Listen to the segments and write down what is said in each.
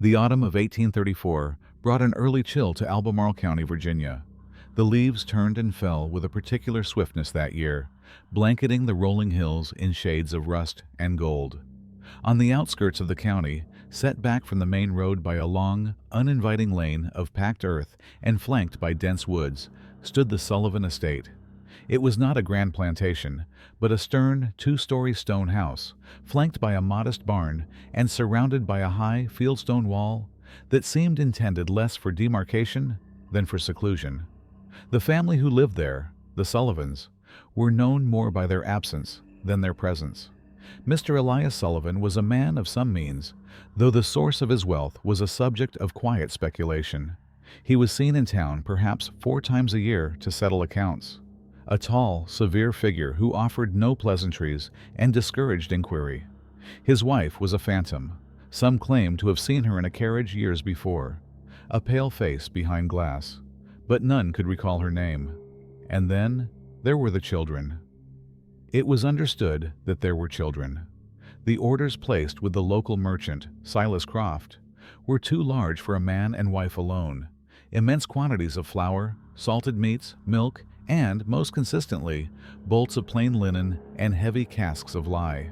The autumn of 1834 brought an early chill to Albemarle County, Virginia. The leaves turned and fell with a particular swiftness that year, blanketing the rolling hills in shades of rust and gold. On the outskirts of the county, set back from the main road by a long, uninviting lane of packed earth and flanked by dense woods, stood the Sullivan estate. It was not a grand plantation, but a stern, two-story stone house, flanked by a modest barn and surrounded by a high fieldstone wall that seemed intended less for demarcation than for seclusion. The family who lived there, the Sullivans, were known more by their absence than their presence. Mr. Elias Sullivan was a man of some means, though the source of his wealth was a subject of quiet speculation. He was seen in town perhaps 4 times a year to settle accounts. A tall, severe figure who offered no pleasantries and discouraged inquiry. His wife was a phantom. Some claimed to have seen her in a carriage years before, a pale face behind glass, but none could recall her name. And then there were the children. It was understood that there were children. The orders placed with the local merchant, Silas Croft, were too large for a man and wife alone. Immense quantities of flour, salted meats, milk, and, most consistently, bolts of plain linen and heavy casks of lye.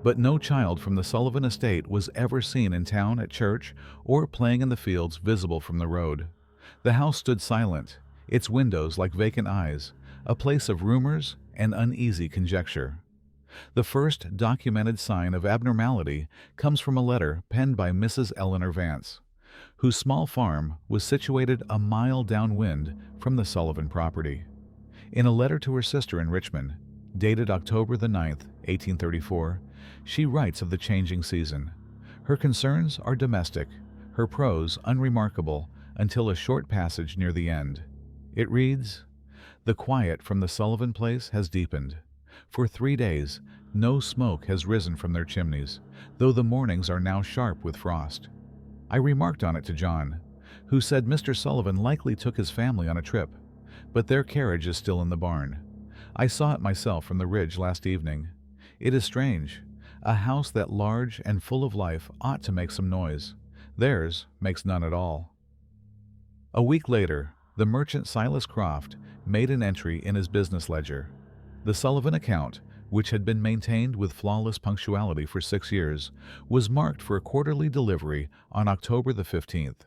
But no child from the Sullivan estate was ever seen in town at church or playing in the fields visible from the road. The house stood silent, its windows like vacant eyes, a place of rumors and uneasy conjecture. The first documented sign of abnormality comes from a letter penned by Mrs. Eleanor Vance, whose small farm was situated a mile downwind from the Sullivan property. In a letter to her sister in Richmond, dated October the 9th, 1834, she writes of the changing season. Her concerns are domestic, her prose unremarkable until a short passage near the end. It reads, "The quiet from the Sullivan place has deepened. For 3 days no smoke has risen from their chimneys, though the mornings are now sharp with frost. I remarked on it to John, who said Mr. Sullivan likely took his family on a trip, but their carriage is still in the barn. I saw it myself from the ridge last evening. It is strange. A house that large and full of life ought to make some noise. Theirs makes none at all." A week later, the merchant Silas Croft made an entry in his business ledger. The Sullivan account, which had been maintained with flawless punctuality for 6 years, was marked for a quarterly delivery on October the 15th.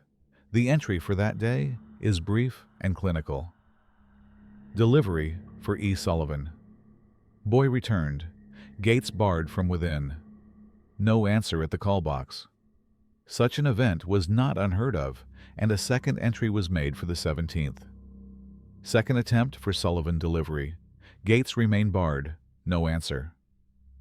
The entry for that day is brief and clinical. Delivery for E. Sullivan. Boy returned. Gates barred from within. No answer at the call box. Such an event was not unheard of, and a second entry was made for the 17th. Second attempt for Sullivan delivery. Gates remained barred. No answer.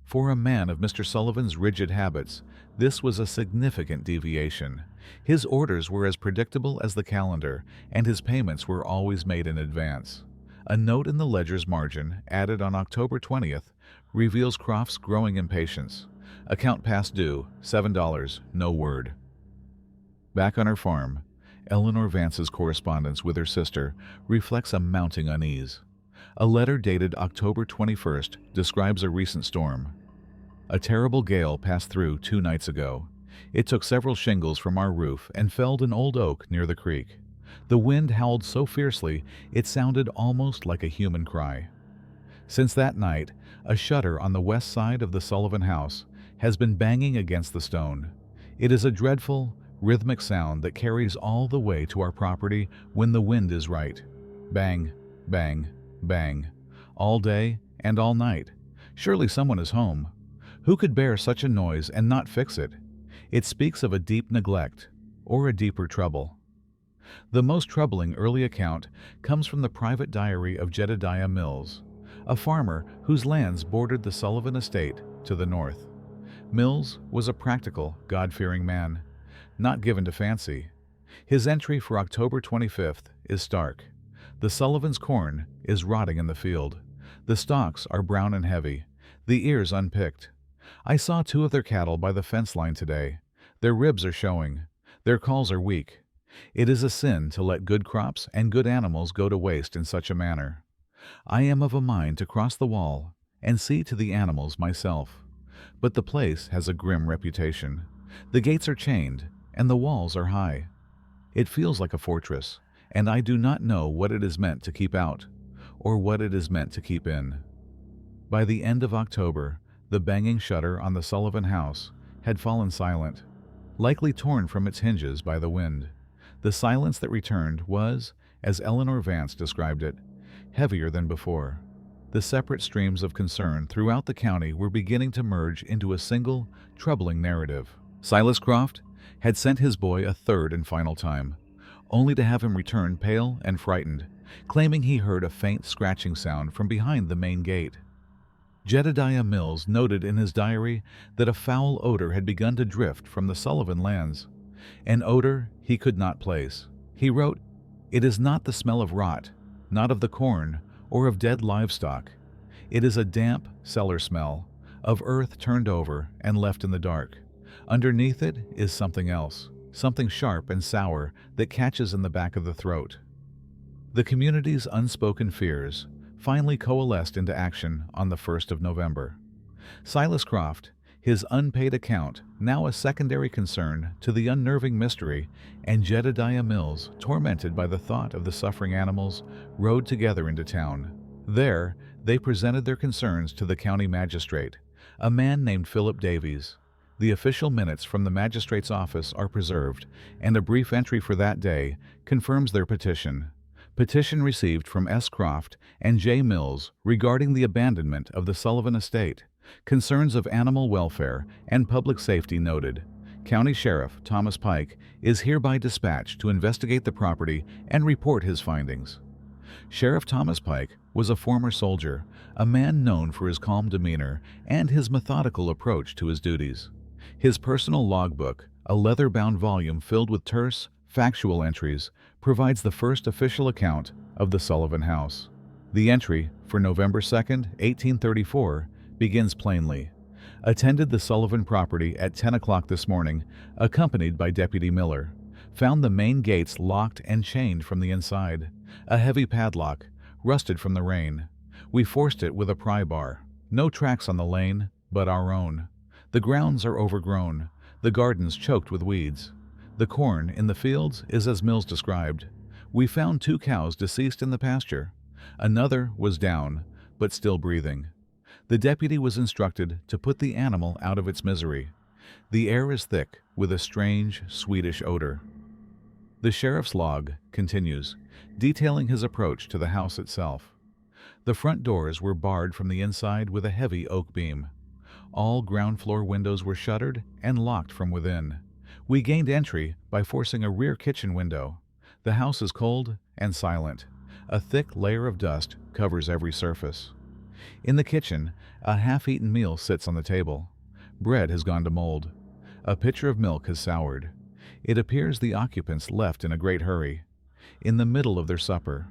For a man of Mr. Sullivan's rigid habits, this was a significant deviation. His orders were as predictable as the calendar, and his payments were always made in advance. A note in the ledger's margin, added on October 20th, reveals Croft's growing impatience. Account past due, $7, no word. Back on her farm, Eleanor Vance's correspondence with her sister reflects a mounting unease. A letter dated October 21st describes a recent storm. "A terrible gale passed through 2 nights ago. It took several shingles from our roof and felled an old oak near the creek. The wind howled so fiercely it sounded almost like a human cry. Since that night, a shutter on the west side of the Sullivan house has been banging against the stone. It is a dreadful, rhythmic sound that carries all the way to our property when the wind is right. Bang, bang, bang, all day and all night. Surely someone is home. Who could bear such a noise and not fix it? It speaks of a deep neglect, or a deeper trouble." The most troubling early account comes from the private diary of Jedediah Mills, a farmer whose lands bordered the Sullivan estate to the north. Mills was a practical, God-fearing man, not given to fancy. His entry for October 25th is stark. The Sullivan's corn is rotting in the field. The stalks are brown and heavy, the ears unpicked. I saw 2 of their cattle by the fence line today. Their ribs are showing. Their calls are weak. It is a sin to let good crops and good animals go to waste in such a manner. I am of a mind to cross the wall and see to the animals myself. But the place has a grim reputation. The gates are chained, and the walls are high. It feels like a fortress, and I do not know what it is meant to keep out, or what it is meant to keep in. By the end of October, the banging shutter on the Sullivan house had fallen silent, likely torn from its hinges by the wind. The silence that returned was, as Eleanor Vance described it, heavier than before. The separate streams of concern throughout the county were beginning to merge into a single, troubling narrative. Silas Croft had sent his boy a third and final time, only to have him return pale and frightened, claiming he heard a faint scratching sound from behind the main gate. Jedediah Mills noted in his diary that a foul odor had begun to drift from the Sullivan lands, an odor he could not place. He wrote, "It is not the smell of rot, not of the corn, or of dead livestock. It is a damp cellar smell, of earth turned over and left in the dark. Underneath it is something else, something sharp and sour that catches in the back of the throat." The community's unspoken fears finally coalesced into action on the 1st of November. Silas Croft, his unpaid account now a secondary concern to the unnerving mystery, and Jedediah Mills, tormented by the thought of the suffering animals, rode together into town. There, they presented their concerns to the county magistrate, a man named Philip Davies. The official minutes from the magistrate's office are preserved, and a brief entry for that day confirms their petition. Petition received from S. Croft and J. Mills regarding the abandonment of the Sullivan estate. Concerns of animal welfare and public safety noted. County Sheriff Thomas Pike is hereby dispatched to investigate the property and report his findings. Sheriff Thomas Pike was a former soldier, a man known for his calm demeanor and his methodical approach to his duties. His personal logbook, a leather-bound volume filled with terse, factual entries, provides the first official account of the Sullivan house. The entry, for November 2nd, 1834, begins plainly. Attended the Sullivan property at 10 o'clock this morning, accompanied by Deputy Miller. Found the main gates locked and chained from the inside. A heavy padlock, rusted from the rain. We forced it with a pry bar. No tracks on the lane, but our own. The grounds are overgrown, the gardens choked with weeds. The corn in the fields is as Mills described. We found 2 cows deceased in the pasture. Another was down, but still breathing. The deputy was instructed to put the animal out of its misery. The air is thick with a strange, sweetish odor. The sheriff's log continues, detailing his approach to the house itself. The front doors were barred from the inside with a heavy oak beam. All ground floor windows were shuttered and locked from within. We gained entry by forcing a rear kitchen window. The house is cold and silent. A thick layer of dust covers every surface. In the kitchen, a half-eaten meal sits on the table. Bread has gone to mold. A pitcher of milk has soured. It appears the occupants left in a great hurry. In the middle of their supper,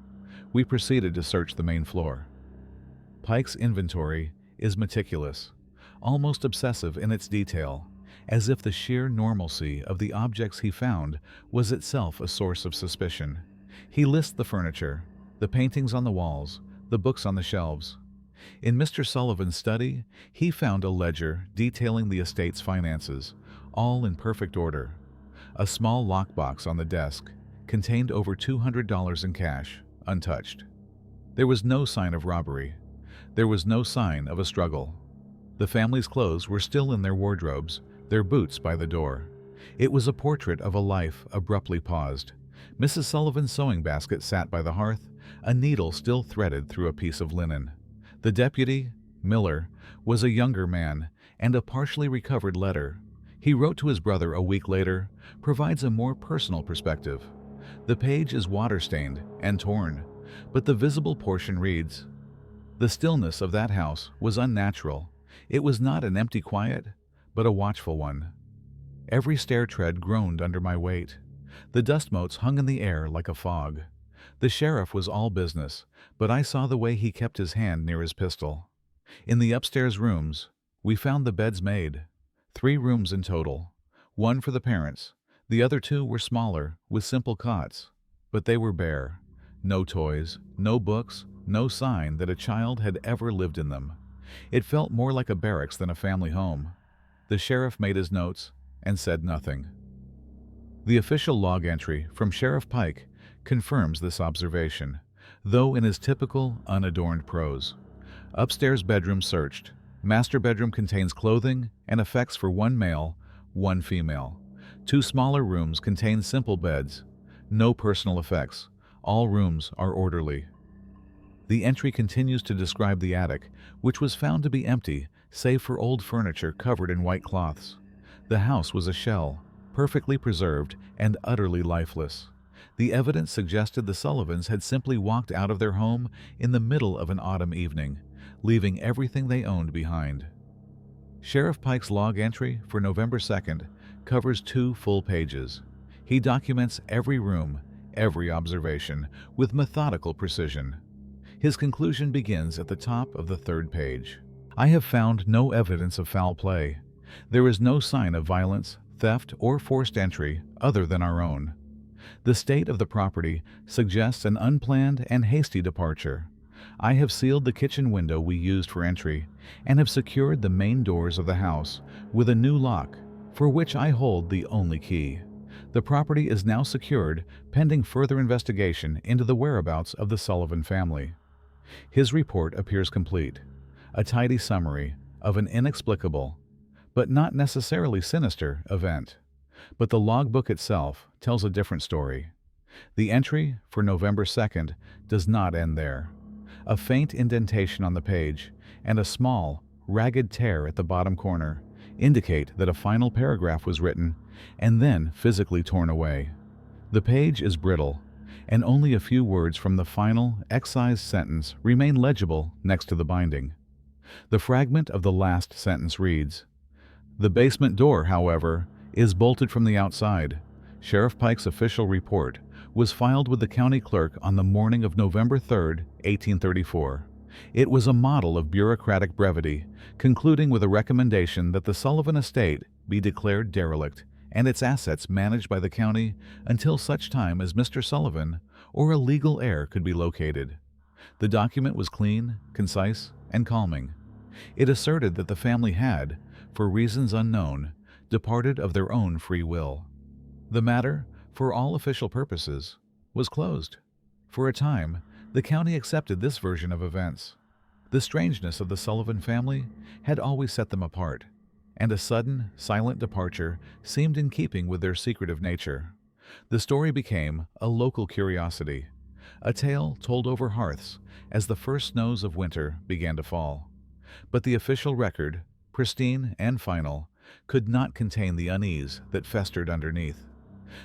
we proceeded to search the main floor. Pike's inventory is meticulous, almost obsessive in its detail, as if the sheer normalcy of the objects he found was itself a source of suspicion. He lists the furniture, the paintings on the walls, the books on the shelves. In Mr. Sullivan's study, he found a ledger detailing the estate's finances, all in perfect order. A small lockbox on the desk contained over $200 in cash, untouched. There was no sign of robbery. There was no sign of a struggle. The family's clothes were still in their wardrobes, their boots by the door. It was a portrait of a life abruptly paused. Mrs. Sullivan's sewing basket sat by the hearth, a needle still threaded through a piece of linen. The deputy, Miller, was a younger man, and a partially recovered letter he wrote to his brother a week later provides a more personal perspective. The page is water-stained and torn, but the visible portion reads, "The stillness of that house was unnatural. It was not an empty quiet, but a watchful one. Every stair tread groaned under my weight. The dust motes hung in the air like a fog. The sheriff was all business, but I saw the way he kept his hand near his pistol. In the upstairs rooms, we found the beds made. 3 rooms in total. 1 for the parents. The other 2 were smaller, with simple cots. But they were bare. No toys, no books, no sign that a child had ever lived in them. It felt more like a barracks than a family home." The sheriff made his notes and said nothing. The official log entry from Sheriff Pike confirms this observation, though in his typical, unadorned prose. Upstairs bedroom searched. Master bedroom contains clothing and effects for one male, one female. Two smaller rooms contain simple beds. No personal effects. All rooms are orderly. The entry continues to describe the attic, which was found to be empty, save for old furniture covered in white cloths. The house was a shell, perfectly preserved and utterly lifeless. The evidence suggested the Sullivans had simply walked out of their home in the middle of an autumn evening, leaving everything they owned behind. Sheriff Pike's log entry for November 2nd covers 2 full pages. He documents every room, every observation, with methodical precision. His conclusion begins at the top of the 3rd page. I have found no evidence of foul play. There is no sign of violence, theft, or forced entry other than our own. The state of the property suggests an unplanned and hasty departure. I have sealed the kitchen window we used for entry and have secured the main doors of the house with a new lock, for which I hold the only key. The property is now secured pending further investigation into the whereabouts of the Sullivan family. His report appears complete, a tidy summary of an inexplicable, but not necessarily sinister, event. But the logbook itself tells a different story. The entry for November 2nd does not end there. A faint indentation on the page and a small, ragged tear at the bottom corner indicate that a final paragraph was written and then physically torn away. The page is brittle, and only a few words from the final, excised sentence remain legible next to the binding. The fragment of the last sentence reads, "The basement door, however, is bolted from the outside. Sheriff Pike's official report was filed with the county clerk on the morning of November 3, 1834. It was a model of bureaucratic brevity, concluding with a recommendation that the Sullivan estate be declared derelict and its assets managed by the county until such time as Mr. Sullivan or a legal heir could be located." The document was clean, concise, and calming. It asserted that the family had, for reasons unknown, departed of their own free will. The matter, for all official purposes, was closed. For a time, the county accepted this version of events. The strangeness of the Sullivan family had always set them apart, and a sudden, silent departure seemed in keeping with their secretive nature. The story became a local curiosity, a tale told over hearths as the first snows of winter began to fall. But the official record, pristine and final, could not contain the unease that festered underneath.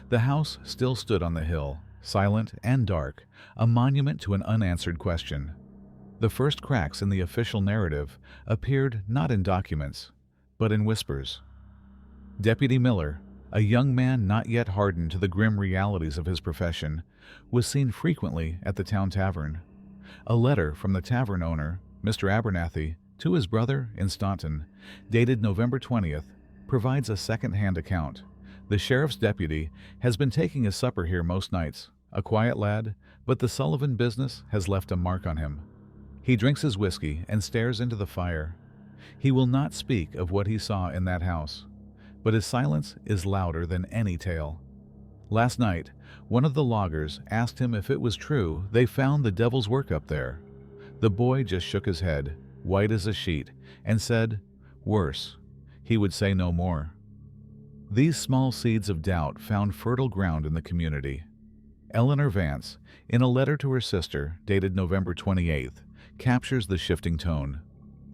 The house still stood on the hill, silent and dark, a monument to an unanswered question. The first cracks in the official narrative appeared not in documents, but in whispers. Deputy Miller, a young man not yet hardened to the grim realities of his profession, was seen frequently at the town tavern. A letter from the tavern owner, Mr. Abernathy, to his brother in Staunton, dated November 20th, provides a second-hand account. The sheriff's deputy has been taking his supper here most nights, a quiet lad, but the Sullivan business has left a mark on him. He drinks his whiskey and stares into the fire. He will not speak of what he saw in that house, but his silence is louder than any tale. Last night, one of the loggers asked him if it was true they found the devil's work up there. The boy just shook his head, white as a sheet, and said, "Worse." He would say no more. These small seeds of doubt found fertile ground in the community. Eleanor Vance, in a letter to her sister dated November 28th, captures the shifting tone.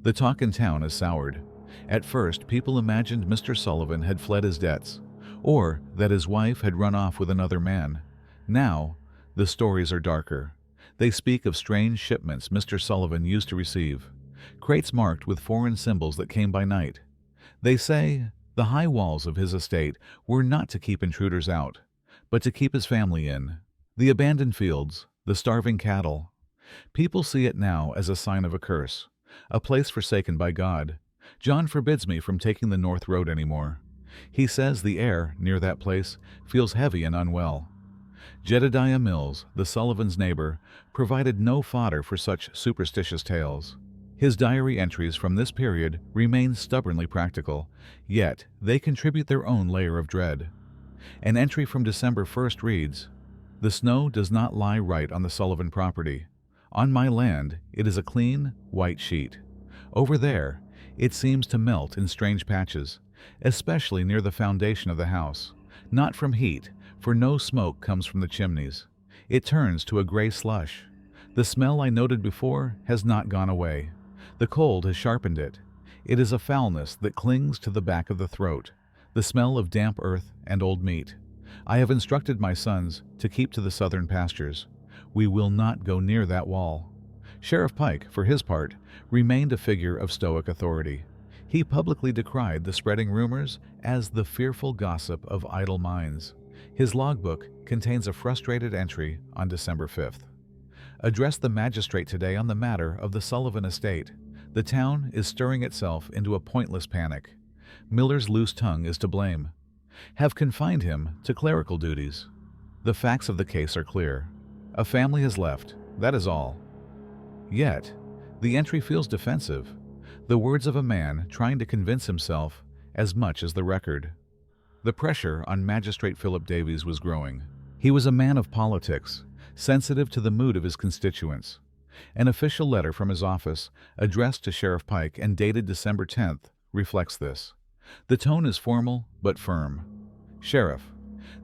The talk in town is soured. At first, people imagined Mr. Sullivan had fled his debts, or that his wife had run off with another man. Now, the stories are darker. They speak of strange shipments Mr. Sullivan used to receive, crates marked with foreign symbols that came by night. They say the high walls of his estate were not to keep intruders out, but to keep his family in. The abandoned fields, the starving cattle. People see it now as a sign of a curse, a place forsaken by God. John forbids me from taking the North Road anymore. He says the air near that place feels heavy and unwell. Jedediah Mills, the Sullivans' neighbor, provided no fodder for such superstitious tales. His diary entries from this period remain stubbornly practical, yet they contribute their own layer of dread. An entry from December 1st reads, "The snow does not lie right on the Sullivan property. On my land, it is a clean, white sheet. Over there, it seems to melt in strange patches, especially near the foundation of the house. Not from heat, for no smoke comes from the chimneys. It turns to a gray slush. The smell I noted before has not gone away. The cold has sharpened it. It is a foulness that clings to the back of the throat, the smell of damp earth and old meat. I have instructed my sons to keep to the southern pastures. We will not go near that wall." Sheriff Pike, for his part, remained a figure of stoic authority. He publicly decried the spreading rumors as the fearful gossip of idle minds. His logbook contains a frustrated entry on December 5th. "Addressed the magistrate today on the matter of the Sullivan estate. The town is stirring itself into a pointless panic. Miller's loose tongue is to blame. Have confined him to clerical duties. The facts of the case are clear. A family has left, that is all." Yet, the entry feels defensive, the words of a man trying to convince himself as much as the record. The pressure on Magistrate Philip Davies was growing. He was a man of politics, sensitive to the mood of his constituents. An official letter from his office, addressed to Sheriff Pike and dated December 10th, reflects this. The tone is formal but firm. "Sheriff,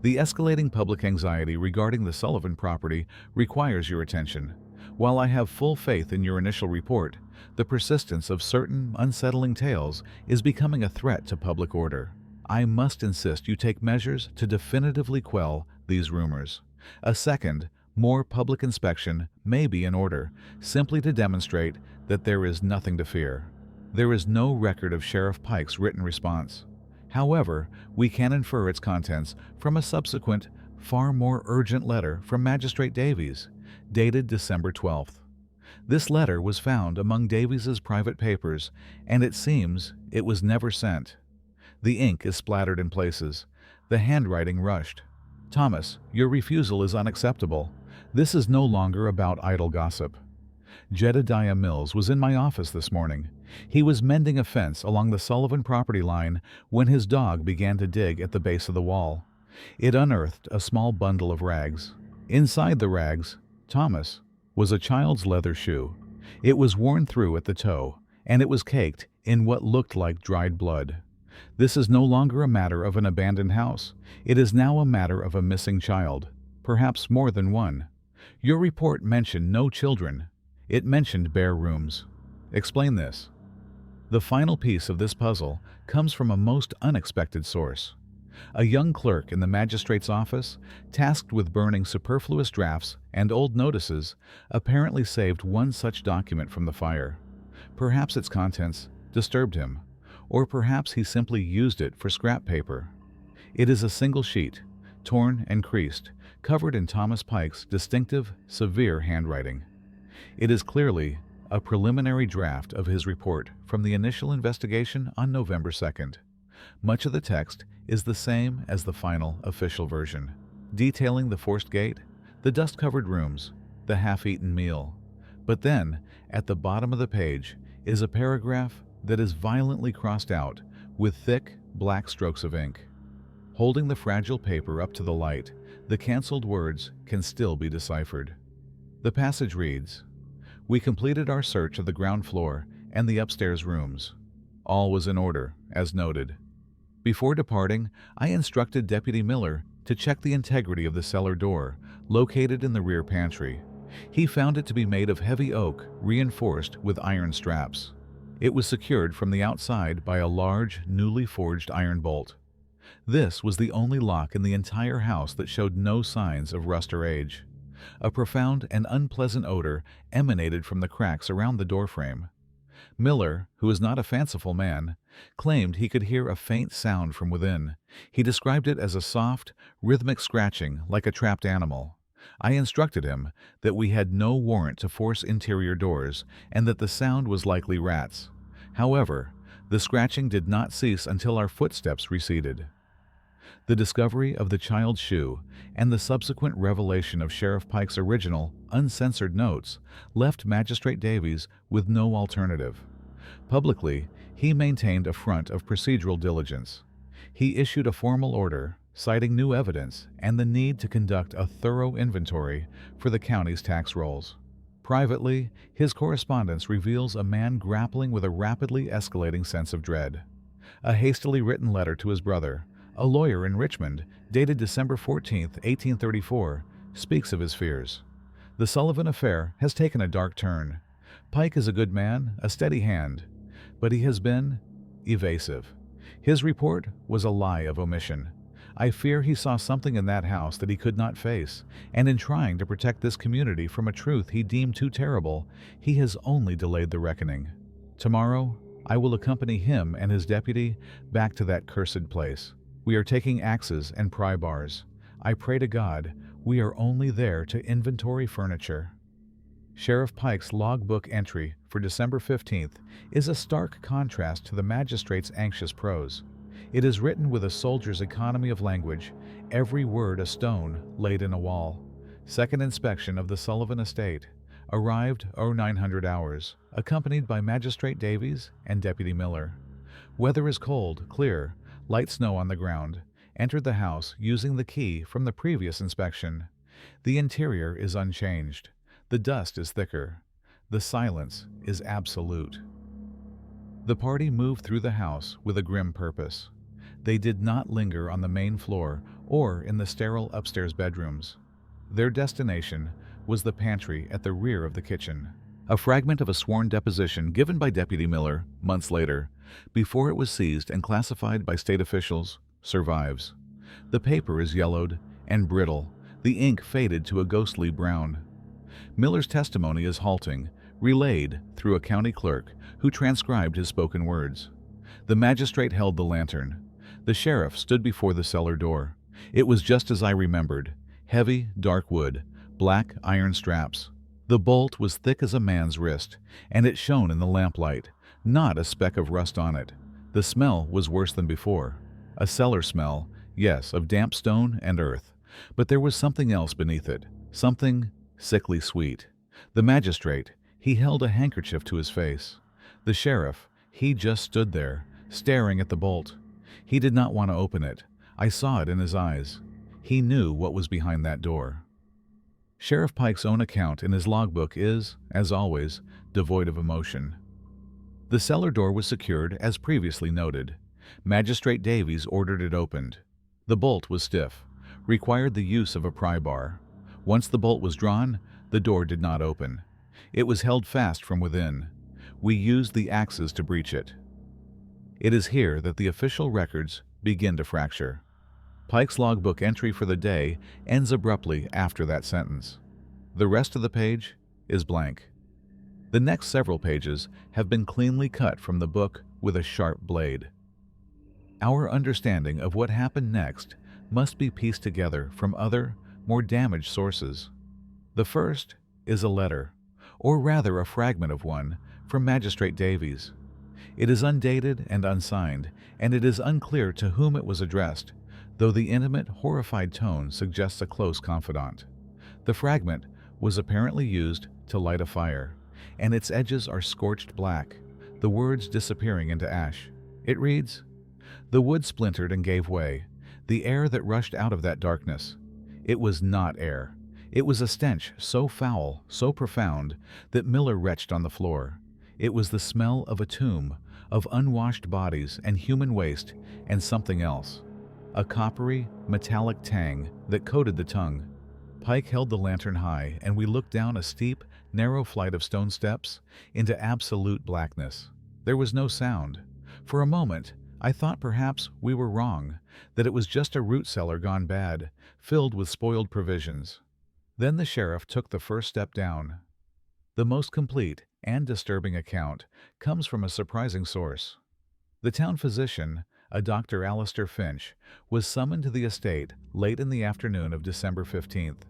the escalating public anxiety regarding the Sullivan property requires your attention. While I have full faith in your initial report, the persistence of certain unsettling tales is becoming a threat to public order. I must insist you take measures to definitively quell these rumors. A second, more public inspection may be in order, simply to demonstrate that there is nothing to fear." There is no record of Sheriff Pike's written response. However, we can infer its contents from a subsequent, far more urgent letter from Magistrate Davies, dated December 12th. This letter was found among Davies's private papers, and it seems it was never sent. The ink is splattered in places, the handwriting rushed. "Thomas, your refusal is unacceptable. This is no longer about idle gossip. Jedediah Mills was in my office this morning. He was mending a fence along the Sullivan property line when his dog began to dig at the base of the wall. It unearthed a small bundle of rags. Inside the rags, Thomas, was a child's leather shoe. It was worn through at the toe, and it was caked in what looked like dried blood. This is no longer a matter of an abandoned house. It is now a matter of a missing child, perhaps more than one. Your report mentioned no children. It mentioned bare rooms. Explain this." The final piece of this puzzle comes from a most unexpected source. A young clerk in the magistrate's office, tasked with burning superfluous drafts and old notices, apparently saved one such document from the fire. Perhaps its contents disturbed him, or perhaps he simply used it for scrap paper. It is a single sheet, torn and creased, covered in Thomas Pike's distinctive, severe handwriting. It is clearly a preliminary draft of his report from the initial investigation on November 2nd. Much of the text is the same as the final official version, detailing the forced gate, the dust-covered rooms, the half-eaten meal. But then, at the bottom of the page, is a paragraph that is violently crossed out with thick, black strokes of ink. Holding the fragile paper up to the light, the cancelled words can still be deciphered. The passage reads, "We completed our search of the ground floor and the upstairs rooms. All was in order, as noted. Before departing, I instructed Deputy Miller to check the integrity of the cellar door, located in the rear pantry. He found it to be made of heavy oak, reinforced with iron straps. It was secured from the outside by a large, newly forged iron bolt. This was the only lock in the entire house that showed no signs of rust or age. A profound and unpleasant odor emanated from the cracks around the doorframe. Miller, who is not a fanciful man, claimed he could hear a faint sound from within. He described it as a soft, rhythmic scratching like a trapped animal. I instructed him that we had no warrant to force interior doors and that the sound was likely rats. However, the scratching did not cease until our footsteps receded. The discovery of the child's shoe and the subsequent revelation of Sheriff Pike's original, uncensored notes left Magistrate Davies with no alternative. Publicly, he maintained a front of procedural diligence. He issued a formal order, citing new evidence and the need to conduct a thorough inventory for the county's tax rolls. Privately, his correspondence reveals a man grappling with a rapidly escalating sense of dread. A hastily written letter to his brother, a lawyer in Richmond, dated December 14, 1834, speaks of his fears. The Sullivan affair has taken a dark turn. Pike is a good man, a steady hand, but he has been evasive. His report was a lie of omission. I fear he saw something in that house that he could not face, and in trying to protect this community from a truth he deemed too terrible, he has only delayed the reckoning. Tomorrow, I will accompany him and his deputy back to that cursed place. We are taking axes and pry bars. I pray to God we are only there to inventory furniture. Sheriff Pike's logbook entry for December 15th is a stark contrast to the magistrate's anxious prose. It is written with a soldier's economy of language, every word a stone laid in a wall. Second inspection of the Sullivan estate. Arrived 0900 hours, accompanied by Magistrate Davies and Deputy Miller. Weather is cold, clear, light snow on the ground. Entered the house using the key from the previous inspection. The interior is unchanged. The dust is thicker. The silence is absolute. The party moved through the house with a grim purpose. They did not linger on the main floor or in the sterile upstairs bedrooms. Their destination was the pantry at the rear of the kitchen. A fragment of a sworn deposition given by Deputy Miller months later, before it was seized and classified by state officials, survives. The paper is yellowed and brittle, the ink faded to a ghostly brown. Miller's testimony is halting, relayed through a county clerk who transcribed his spoken words. The magistrate held the lantern. The sheriff stood before the cellar door. It was just as I remembered. Heavy, dark wood, black iron straps. The bolt was thick as a man's wrist, and it shone in the lamplight, not a speck of rust on it. The smell was worse than before. A cellar smell, yes, of damp stone and earth. But there was something else beneath it, something sickly sweet. The magistrate, he held a handkerchief to his face. The sheriff, he just stood there, staring at the bolt. He did not want to open it. I saw it in his eyes. He knew what was behind that door. Sheriff Pike's own account in his logbook is, as always, devoid of emotion. The cellar door was secured as previously noted. Magistrate Davies ordered it opened. The bolt was stiff, required the use of a pry bar. Once the bolt was drawn, the door did not open. It was held fast from within. We used the axes to breach it. It is here that the official records begin to fracture. Pike's logbook entry for the day ends abruptly after that sentence. The rest of the page is blank. The next several pages have been cleanly cut from the book with a sharp blade. Our understanding of what happened next must be pieced together from other, more damaged sources. The first is a letter, or rather a fragment of one, from Magistrate Davies. It is undated and unsigned, and it is unclear to whom it was addressed, though the intimate, horrified tone suggests a close confidant. The fragment was apparently used to light a fire, and its edges are scorched black, the words disappearing into ash. It reads, "The wood splintered and gave way, the air that rushed out of that darkness. It was not air. It was a stench so foul, so profound, that Miller retched on the floor. It was the smell of a tomb, of unwashed bodies and human waste, and something else. A coppery, metallic tang that coated the tongue." Pike held the lantern high, and we looked down a steep, narrow flight of stone steps into absolute blackness. There was no sound. For a moment, I thought perhaps we were wrong, that it was just a root cellar gone bad, filled with spoiled provisions. Then the sheriff took the first step down. The most complete and disturbing account comes from a surprising source. The town physician, a Dr. Alistair Finch, was summoned to the estate late in the afternoon of December 15th.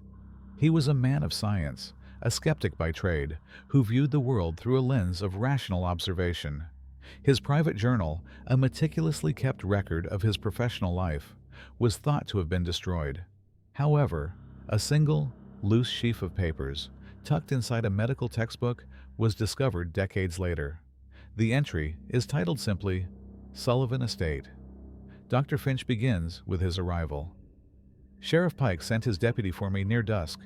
He was a man of science, a skeptic by trade, who viewed the world through a lens of rational observation. His private journal, a meticulously kept record of his professional life, was thought to have been destroyed. However, a single, loose sheaf of papers, tucked inside a medical textbook, was discovered decades later. The entry is titled simply, "Sullivan Estate." Dr. Finch begins with his arrival. Sheriff Pike sent his deputy for me near dusk.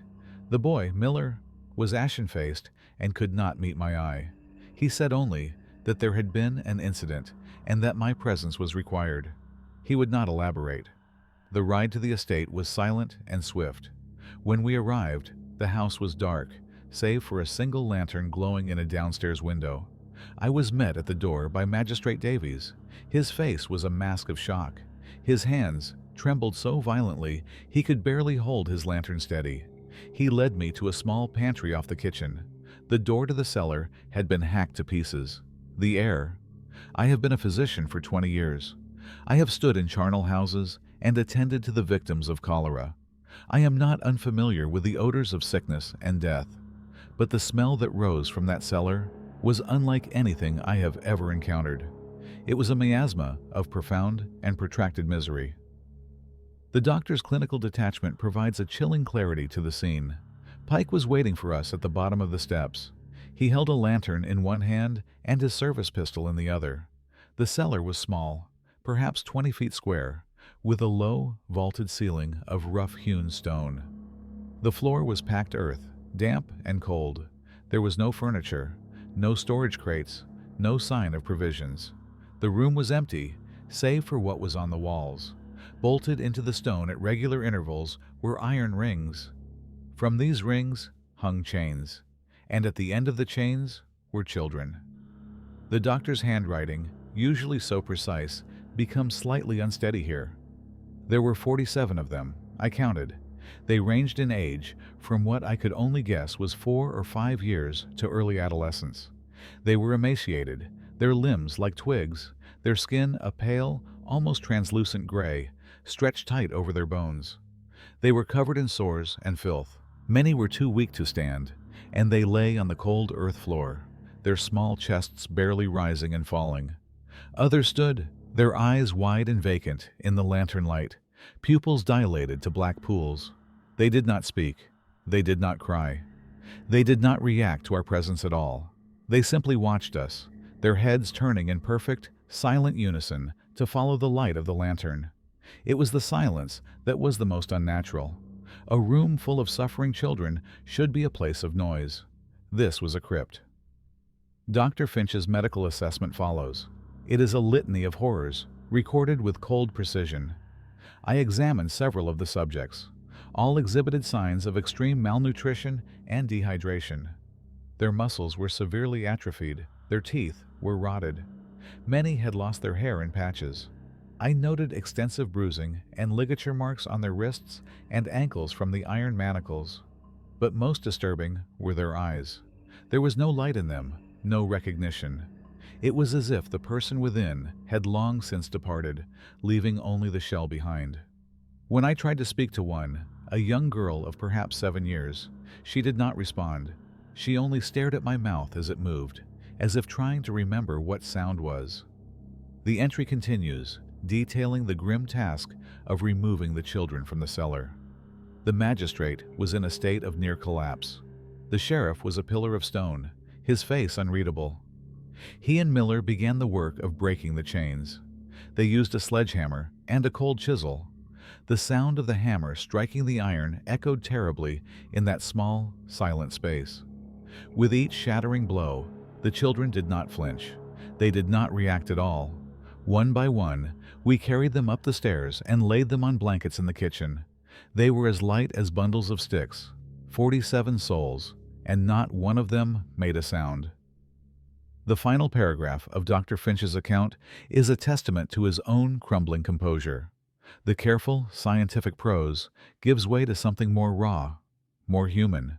The boy, Miller, was ashen-faced and could not meet my eye. He said only that there had been an incident and that my presence was required. He would not elaborate. The ride to the estate was silent and swift. When we arrived, the house was dark, save for a single lantern glowing in a downstairs window. I was met at the door by Magistrate Davies. His face was a mask of shock. His hands trembled so violently he could barely hold his lantern steady. He led me to a small pantry off the kitchen. The door to the cellar had been hacked to pieces. The air. I have been a physician for 20 years. I have stood in charnel houses and attended to the victims of cholera. I am not unfamiliar with the odors of sickness and death, but the smell that rose from that cellar was unlike anything I have ever encountered. It was a miasma of profound and protracted misery. The doctor's clinical detachment provides a chilling clarity to the scene. Pike was waiting for us at the bottom of the steps. He held a lantern in one hand and his service pistol in the other. The cellar was small, perhaps 20 feet square, with a low, vaulted ceiling of rough-hewn stone. The floor was packed earth, damp and cold. There was no furniture, no storage crates, no sign of provisions. The room was empty, save for what was on the walls. Bolted into the stone at regular intervals were iron rings. From these rings hung chains, and at the end of the chains were children. The doctor's handwriting, usually so precise, becomes slightly unsteady here. There were 47 of them, I counted. They ranged in age from what I could only guess was 4 or 5 years to early adolescence. They were emaciated, their limbs like twigs, their skin a pale, almost translucent gray, stretched tight over their bones. They were covered in sores and filth. Many were too weak to stand, and they lay on the cold earth floor, their small chests barely rising and falling. Others stood, their eyes wide and vacant in the lantern light, pupils dilated to black pools. They did not speak. They did not cry. They did not react to our presence at all. They simply watched us, their heads turning in perfect, silent unison to follow the light of the lantern. It was the silence that was the most unnatural. A room full of suffering children should be a place of noise. This was a crypt. Dr. Finch's medical assessment follows. It is a litany of horrors, recorded with cold precision. I examined several of the subjects. All exhibited signs of extreme malnutrition and dehydration. Their muscles were severely atrophied. Their teeth were rotted. Many had lost their hair in patches. I noted extensive bruising and ligature marks on their wrists and ankles from the iron manacles. But most disturbing were their eyes. There was no light in them, no recognition. It was as if the person within had long since departed, leaving only the shell behind. When I tried to speak to one, a young girl of perhaps 7 years, she did not respond. She only stared at my mouth as it moved, as if trying to remember what sound was. The entry continues, detailing the grim task of removing the children from the cellar. The magistrate was in a state of near collapse. The sheriff was a pillar of stone, his face unreadable. He and Miller began the work of breaking the chains. They used a sledgehammer and a cold chisel. The sound of the hammer striking the iron echoed terribly in that small, silent space. With each shattering blow, the children did not flinch. They did not react at all. One by one, we carried them up the stairs and laid them on blankets in the kitchen. They were as light as bundles of sticks, 47 souls, and not one of them made a sound. The final paragraph of Dr. Finch's account is a testament to his own crumbling composure. The careful, scientific prose gives way to something more raw, more human.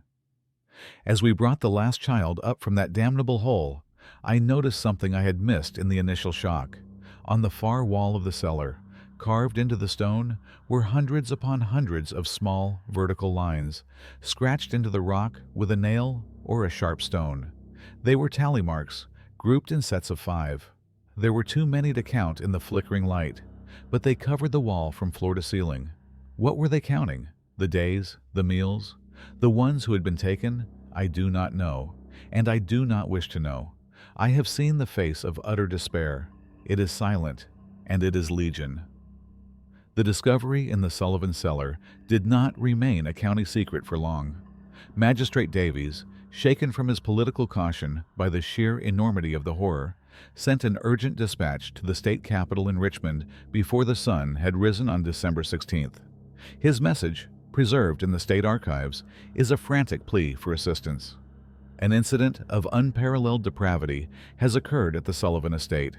As we brought the last child up from that damnable hole, I noticed something I had missed in the initial shock. On the far wall of the cellar, carved into the stone, were hundreds upon hundreds of small, vertical lines, scratched into the rock with a nail or a sharp stone. They were tally marks, grouped in sets of 5. There were too many to count in the flickering light, but they covered the wall from floor to ceiling. What were they counting? The days, the meals? The ones who had been taken? I do not know, and I do not wish to know. I have seen the face of utter despair. It is silent, and it is legion. The discovery in the Sullivan cellar did not remain a county secret for long. Magistrate Davies, shaken from his political caution by the sheer enormity of the horror, sent an urgent dispatch to the state capitol in Richmond before the sun had risen on December 16th. His message, preserved in the state archives, is a frantic plea for assistance. An incident of unparalleled depravity has occurred at the Sullivan estate.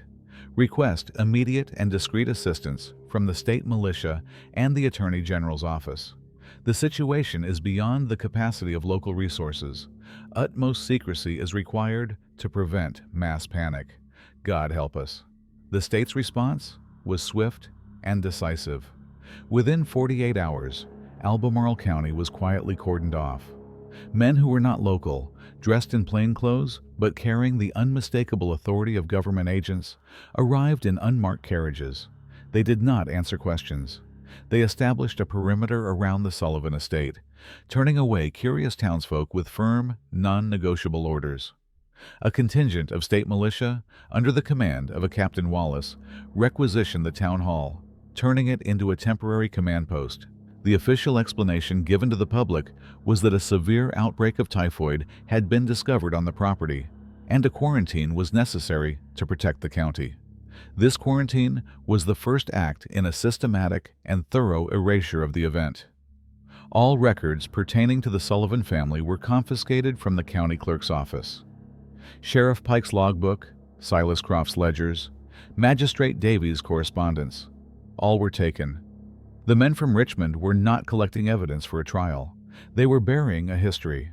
Request immediate and discreet assistance from the state militia and the Attorney General's office. The situation is beyond the capacity of local resources. Utmost secrecy is required to prevent mass panic. God help us. The state's response was swift and decisive. Within 48 hours, Albemarle County was quietly cordoned off. Men who were not local, dressed in plain clothes but carrying the unmistakable authority of government agents, arrived in unmarked carriages. They did not answer questions. They established a perimeter around the Sullivan estate, turning away curious townsfolk with firm, non-negotiable orders. A contingent of state militia, under the command of a Captain Wallace, requisitioned the town hall, turning it into a temporary command post. The official explanation given to the public was that a severe outbreak of typhoid had been discovered on the property, and a quarantine was necessary to protect the county. This quarantine was the first act in a systematic and thorough erasure of the event. All records pertaining to the Sullivan family were confiscated from the county clerk's office. Sheriff Pike's logbook, Silas Croft's ledgers, Magistrate Davies' correspondence, all were taken. The men from Richmond were not collecting evidence for a trial. They were burying a history.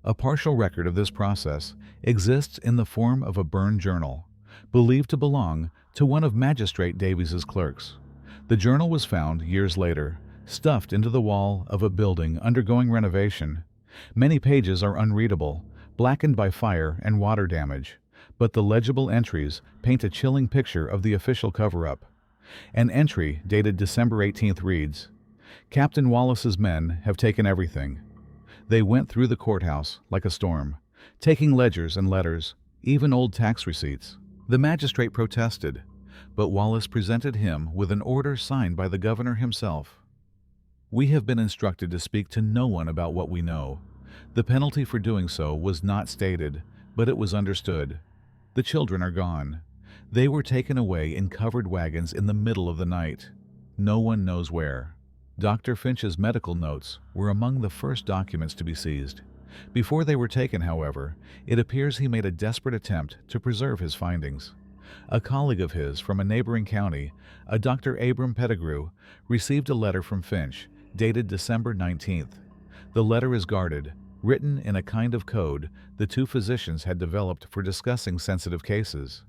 A partial record of this process exists in the form of a burned journal, believed to belong to one of Magistrate Davies' clerks. The journal was found years later, stuffed into the wall of a building undergoing renovation. Many pages are unreadable, blackened by fire and water damage, but the legible entries paint a chilling picture of the official cover-up. An entry dated December 18th reads, "Captain Wallace's men have taken everything. They went through the courthouse like a storm, taking ledgers and letters, even old tax receipts." The magistrate protested, but Wallace presented him with an order signed by the governor himself. "We have been instructed to speak to no one about what we know." The penalty for doing so was not stated, but it was understood. The children are gone. They were taken away in covered wagons in the middle of the night. No one knows where. Dr. Finch's medical notes were among the first documents to be seized. Before they were taken, however, it appears he made a desperate attempt to preserve his findings. A colleague of his from a neighboring county, a Dr. Abram Pettigrew, received a letter from Finch, dated December 19th. The letter is guarded, written in a kind of code the two physicians had developed for discussing sensitive cases.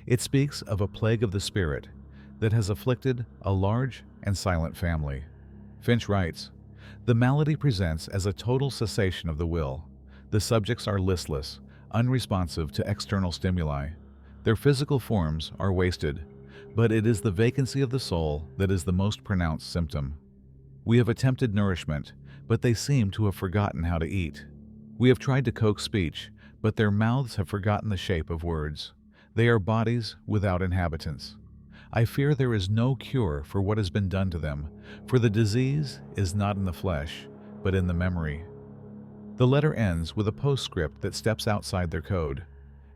It speaks of a plague of the spirit that has afflicted a large and silent family. Finch writes, "The malady presents as a total cessation of the will. The subjects are listless, unresponsive to external stimuli. Their physical forms are wasted, but it is the vacancy of the soul that is the most pronounced symptom. We have attempted nourishment, but they seem to have forgotten how to eat. We have tried to coax speech, but their mouths have forgotten the shape of words. They are bodies without inhabitants. I fear there is no cure for what has been done to them, for the disease is not in the flesh, but in the memory." The letter ends with a postscript that steps outside their code.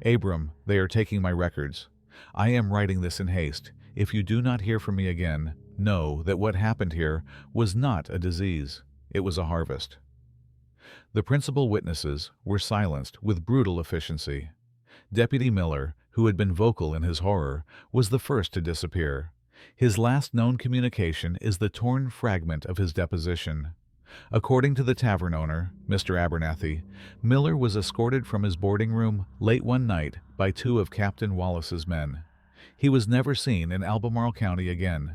"Abram, they are taking my records. I am writing this in haste. If you do not hear from me again, know that what happened here was not a disease. It was a harvest." The principal witnesses were silenced with brutal efficiency. Deputy Miller, who had been vocal in his horror, was the first to disappear. His last known communication is the torn fragment of his deposition. According to the tavern owner, Mr. Abernathy, Miller was escorted from his boarding room late one night by two of Captain Wallace's men. He was never seen in Albemarle County again.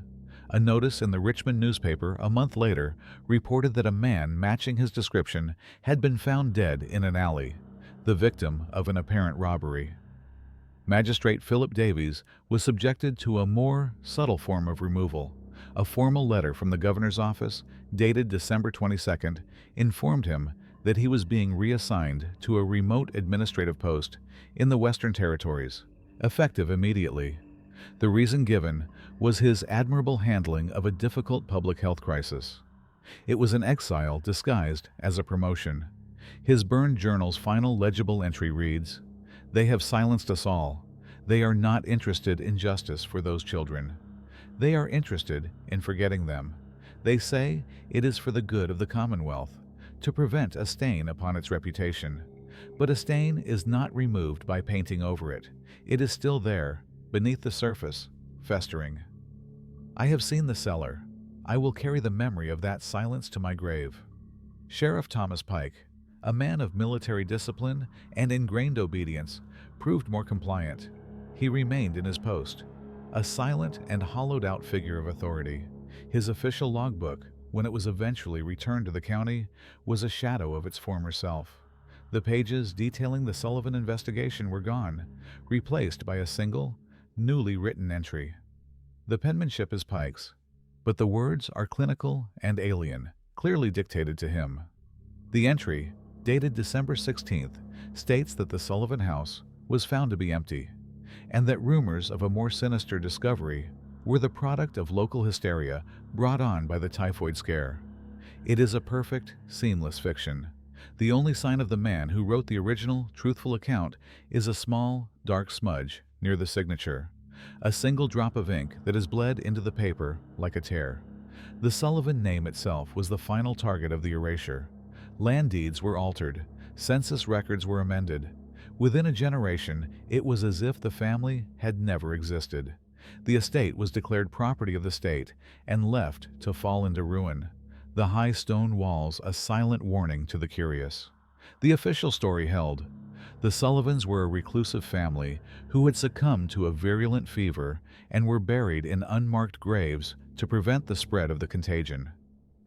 A notice in the Richmond newspaper a month later reported that a man matching his description had been found dead in an alley, the victim of an apparent robbery. Magistrate Philip Davies was subjected to a more subtle form of removal. A formal letter from the governor's office, dated December 22nd, informed him that he was being reassigned to a remote administrative post in the Western Territories, effective immediately. The reason given was his admirable handling of a difficult public health crisis. It was an exile disguised as a promotion. His burned journal's final legible entry reads, "They have silenced us all. They are not interested in justice for those children. They are interested in forgetting them. They say it is for the good of the Commonwealth, to prevent a stain upon its reputation. But a stain is not removed by painting over it. It is still there, beneath the surface, festering. I have seen the cellar. I will carry the memory of that silence to my grave." Sheriff Thomas Pike, a man of military discipline and ingrained obedience, proved more compliant. He remained in his post, a silent and hollowed-out figure of authority. His official logbook, when it was eventually returned to the county, was a shadow of its former self. The pages detailing the Sullivan investigation were gone, replaced by a single, newly written entry. The penmanship is Pike's, but the words are clinical and alien, clearly dictated to him. The entry, dated December 16th, states that the Sullivan house was found to be empty, and that rumors of a more sinister discovery were the product of local hysteria brought on by the typhoid scare. It is a perfect, seamless fiction. The only sign of the man who wrote the original, truthful account is a small, dark smudge near the signature, a single drop of ink that has bled into the paper like a tear. The Sullivan name itself was the final target of the erasure. Land deeds were altered, census records were amended. Within a generation, it was as if the family had never existed. The estate was declared property of the state and left to fall into ruin, the high stone walls a silent warning to the curious. The official story held. The Sullivans were a reclusive family who had succumbed to a virulent fever and were buried in unmarked graves to prevent the spread of the contagion.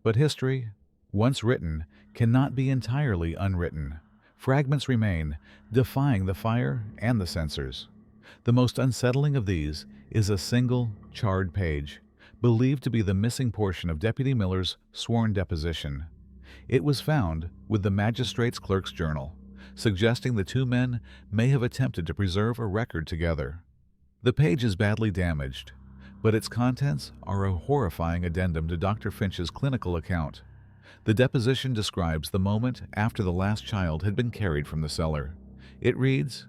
But history, once written, cannot be entirely unwritten. Fragments remain, defying the fire and the censors. The most unsettling of these is a single, charred page, believed to be the missing portion of Deputy Miller's sworn deposition. It was found with the magistrate's clerk's journal, suggesting the two men may have attempted to preserve a record together. The page is badly damaged, but its contents are a horrifying addendum to Dr. Finch's clinical account. The deposition describes the moment after the last child had been carried from the cellar. It reads,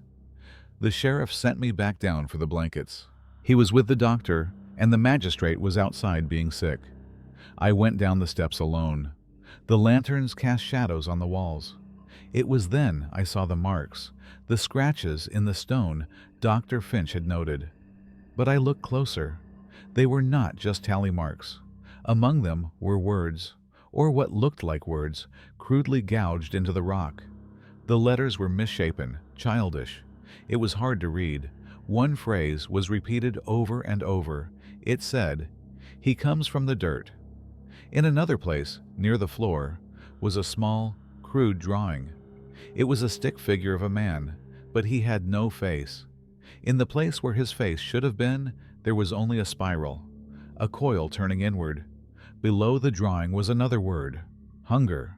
"The sheriff sent me back down for the blankets. He was with the doctor, and the magistrate was outside being sick. I went down the steps alone. The lanterns cast shadows on the walls. It was then I saw the marks, the scratches in the stone Dr. Finch had noted. But I looked closer. They were not just tally marks. Among them were words, or what looked like words, crudely gouged into the rock. The letters were misshapen, childish. It was hard to read. One phrase was repeated over and over. It said, "He comes from the dirt." In another place, near the floor, was a small, crude drawing. It was a stick figure of a man, but he had no face. In the place where his face should have been, there was only a spiral, a coil turning inward. Below the drawing was another word, hunger.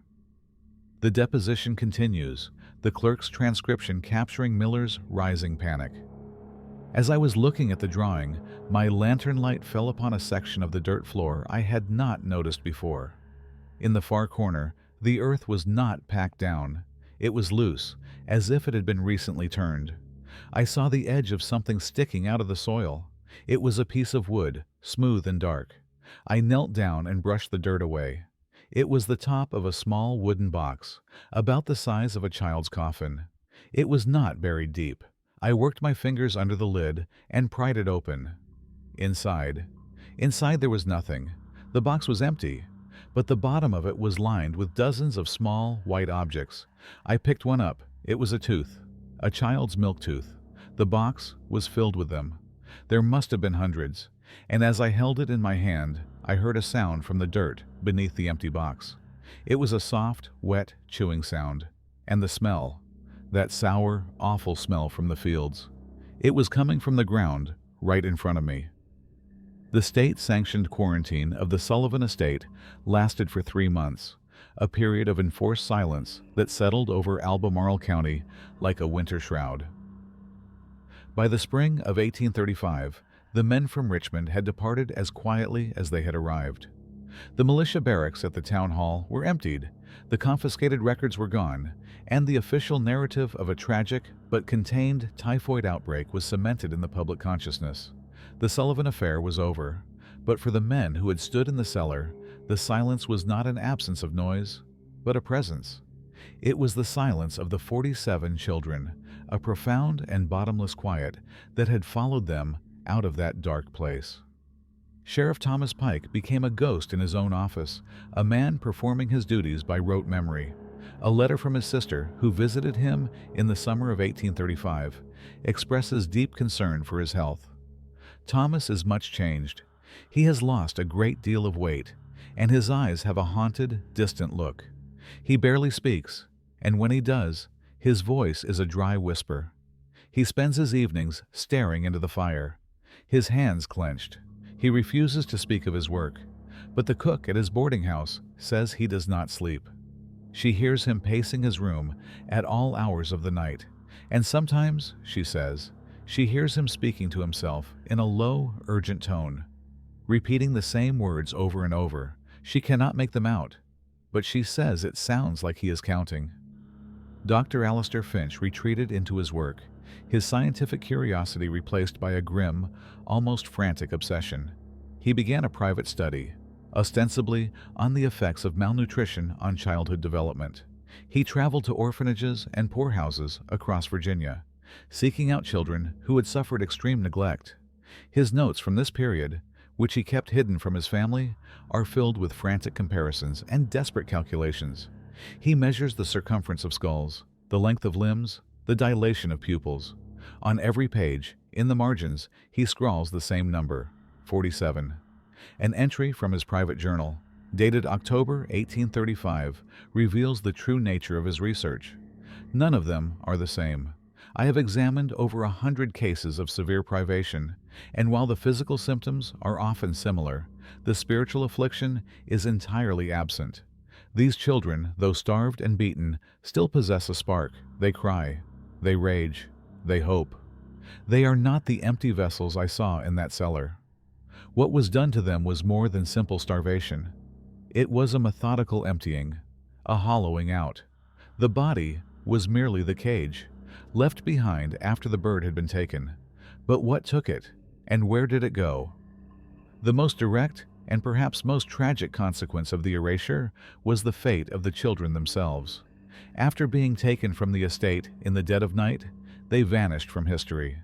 The deposition continues, the clerk's transcription capturing Miller's rising panic. As I was looking at the drawing, my lantern light fell upon a section of the dirt floor I had not noticed before. In the far corner, the earth was not packed down. It was loose, as if it had been recently turned. I saw the edge of something sticking out of the soil. It was a piece of wood, smooth and dark. I knelt down and brushed the dirt away. It was the top of a small wooden box, about the size of a child's coffin. It was not buried deep. I worked my fingers under the lid and pried it open. Inside there was nothing. The box was empty, but the bottom of it was lined with dozens of small, white objects. I picked one up. It was a tooth, a child's milk tooth. The box was filled with them. There must have been hundreds, and as I held it in my hand, I heard a sound from the dirt beneath the empty box. It was a soft, wet, chewing sound, and the smell, that sour, awful smell from the fields. It was coming from the ground, right in front of me. The state-sanctioned quarantine of the Sullivan estate lasted for 3 months, a period of enforced silence that settled over Albemarle County like a winter shroud. By the spring of 1835, The men from Richmond had departed as quietly as they had arrived. The militia barracks at the town hall were emptied, the confiscated records were gone, and the official narrative of a tragic but contained typhoid outbreak was cemented in the public consciousness. The Sullivan affair was over, but for the men who had stood in the cellar, the silence was not an absence of noise, but a presence. It was the silence of the 47 children, a profound and bottomless quiet that had followed them out of that dark place. Sheriff Thomas Pike became a ghost in his own office, a man performing his duties by rote memory. A letter from his sister, who visited him in the summer of 1835, expresses deep concern for his health. Thomas is much changed. He has lost a great deal of weight, and his eyes have a haunted, distant look. He barely speaks, and when he does, his voice is a dry whisper. He spends his evenings staring into the fire, his hands clenched. He refuses to speak of his work, but the cook at his boarding house says he does not sleep. She hears him pacing his room at all hours of the night, and sometimes, she says, she hears him speaking to himself in a low, urgent tone, repeating the same words over and over. She cannot make them out, but she says it sounds like he is counting. Dr. Alistair Finch retreated into his work, his scientific curiosity replaced by a grim, almost frantic obsession. He began a private study, ostensibly on the effects of malnutrition on childhood development. He traveled to orphanages and poorhouses across Virginia, seeking out children who had suffered extreme neglect. His notes from this period, which he kept hidden from his family, are filled with frantic comparisons and desperate calculations. He measures the circumference of skulls, the length of limbs, the dilation of pupils. On every page, in the margins, he scrawls the same number, 47. An entry from his private journal, dated October 1835, reveals the true nature of his research. None of them are the same. I have examined over 100 cases of severe privation, and while the physical symptoms are often similar, the spiritual affliction is entirely absent. These children, though starved and beaten, still possess a spark. They cry, they rage, they hope. They are not the empty vessels I saw in that cellar. What was done to them was more than simple starvation. It was a methodical emptying, a hollowing out. The body was merely the cage, left behind after the bird had been taken. But what took it, and where did it go? The most direct and perhaps most tragic consequence of the erasure was the fate of the children themselves. After being taken from the estate in the dead of night, they vanished from history.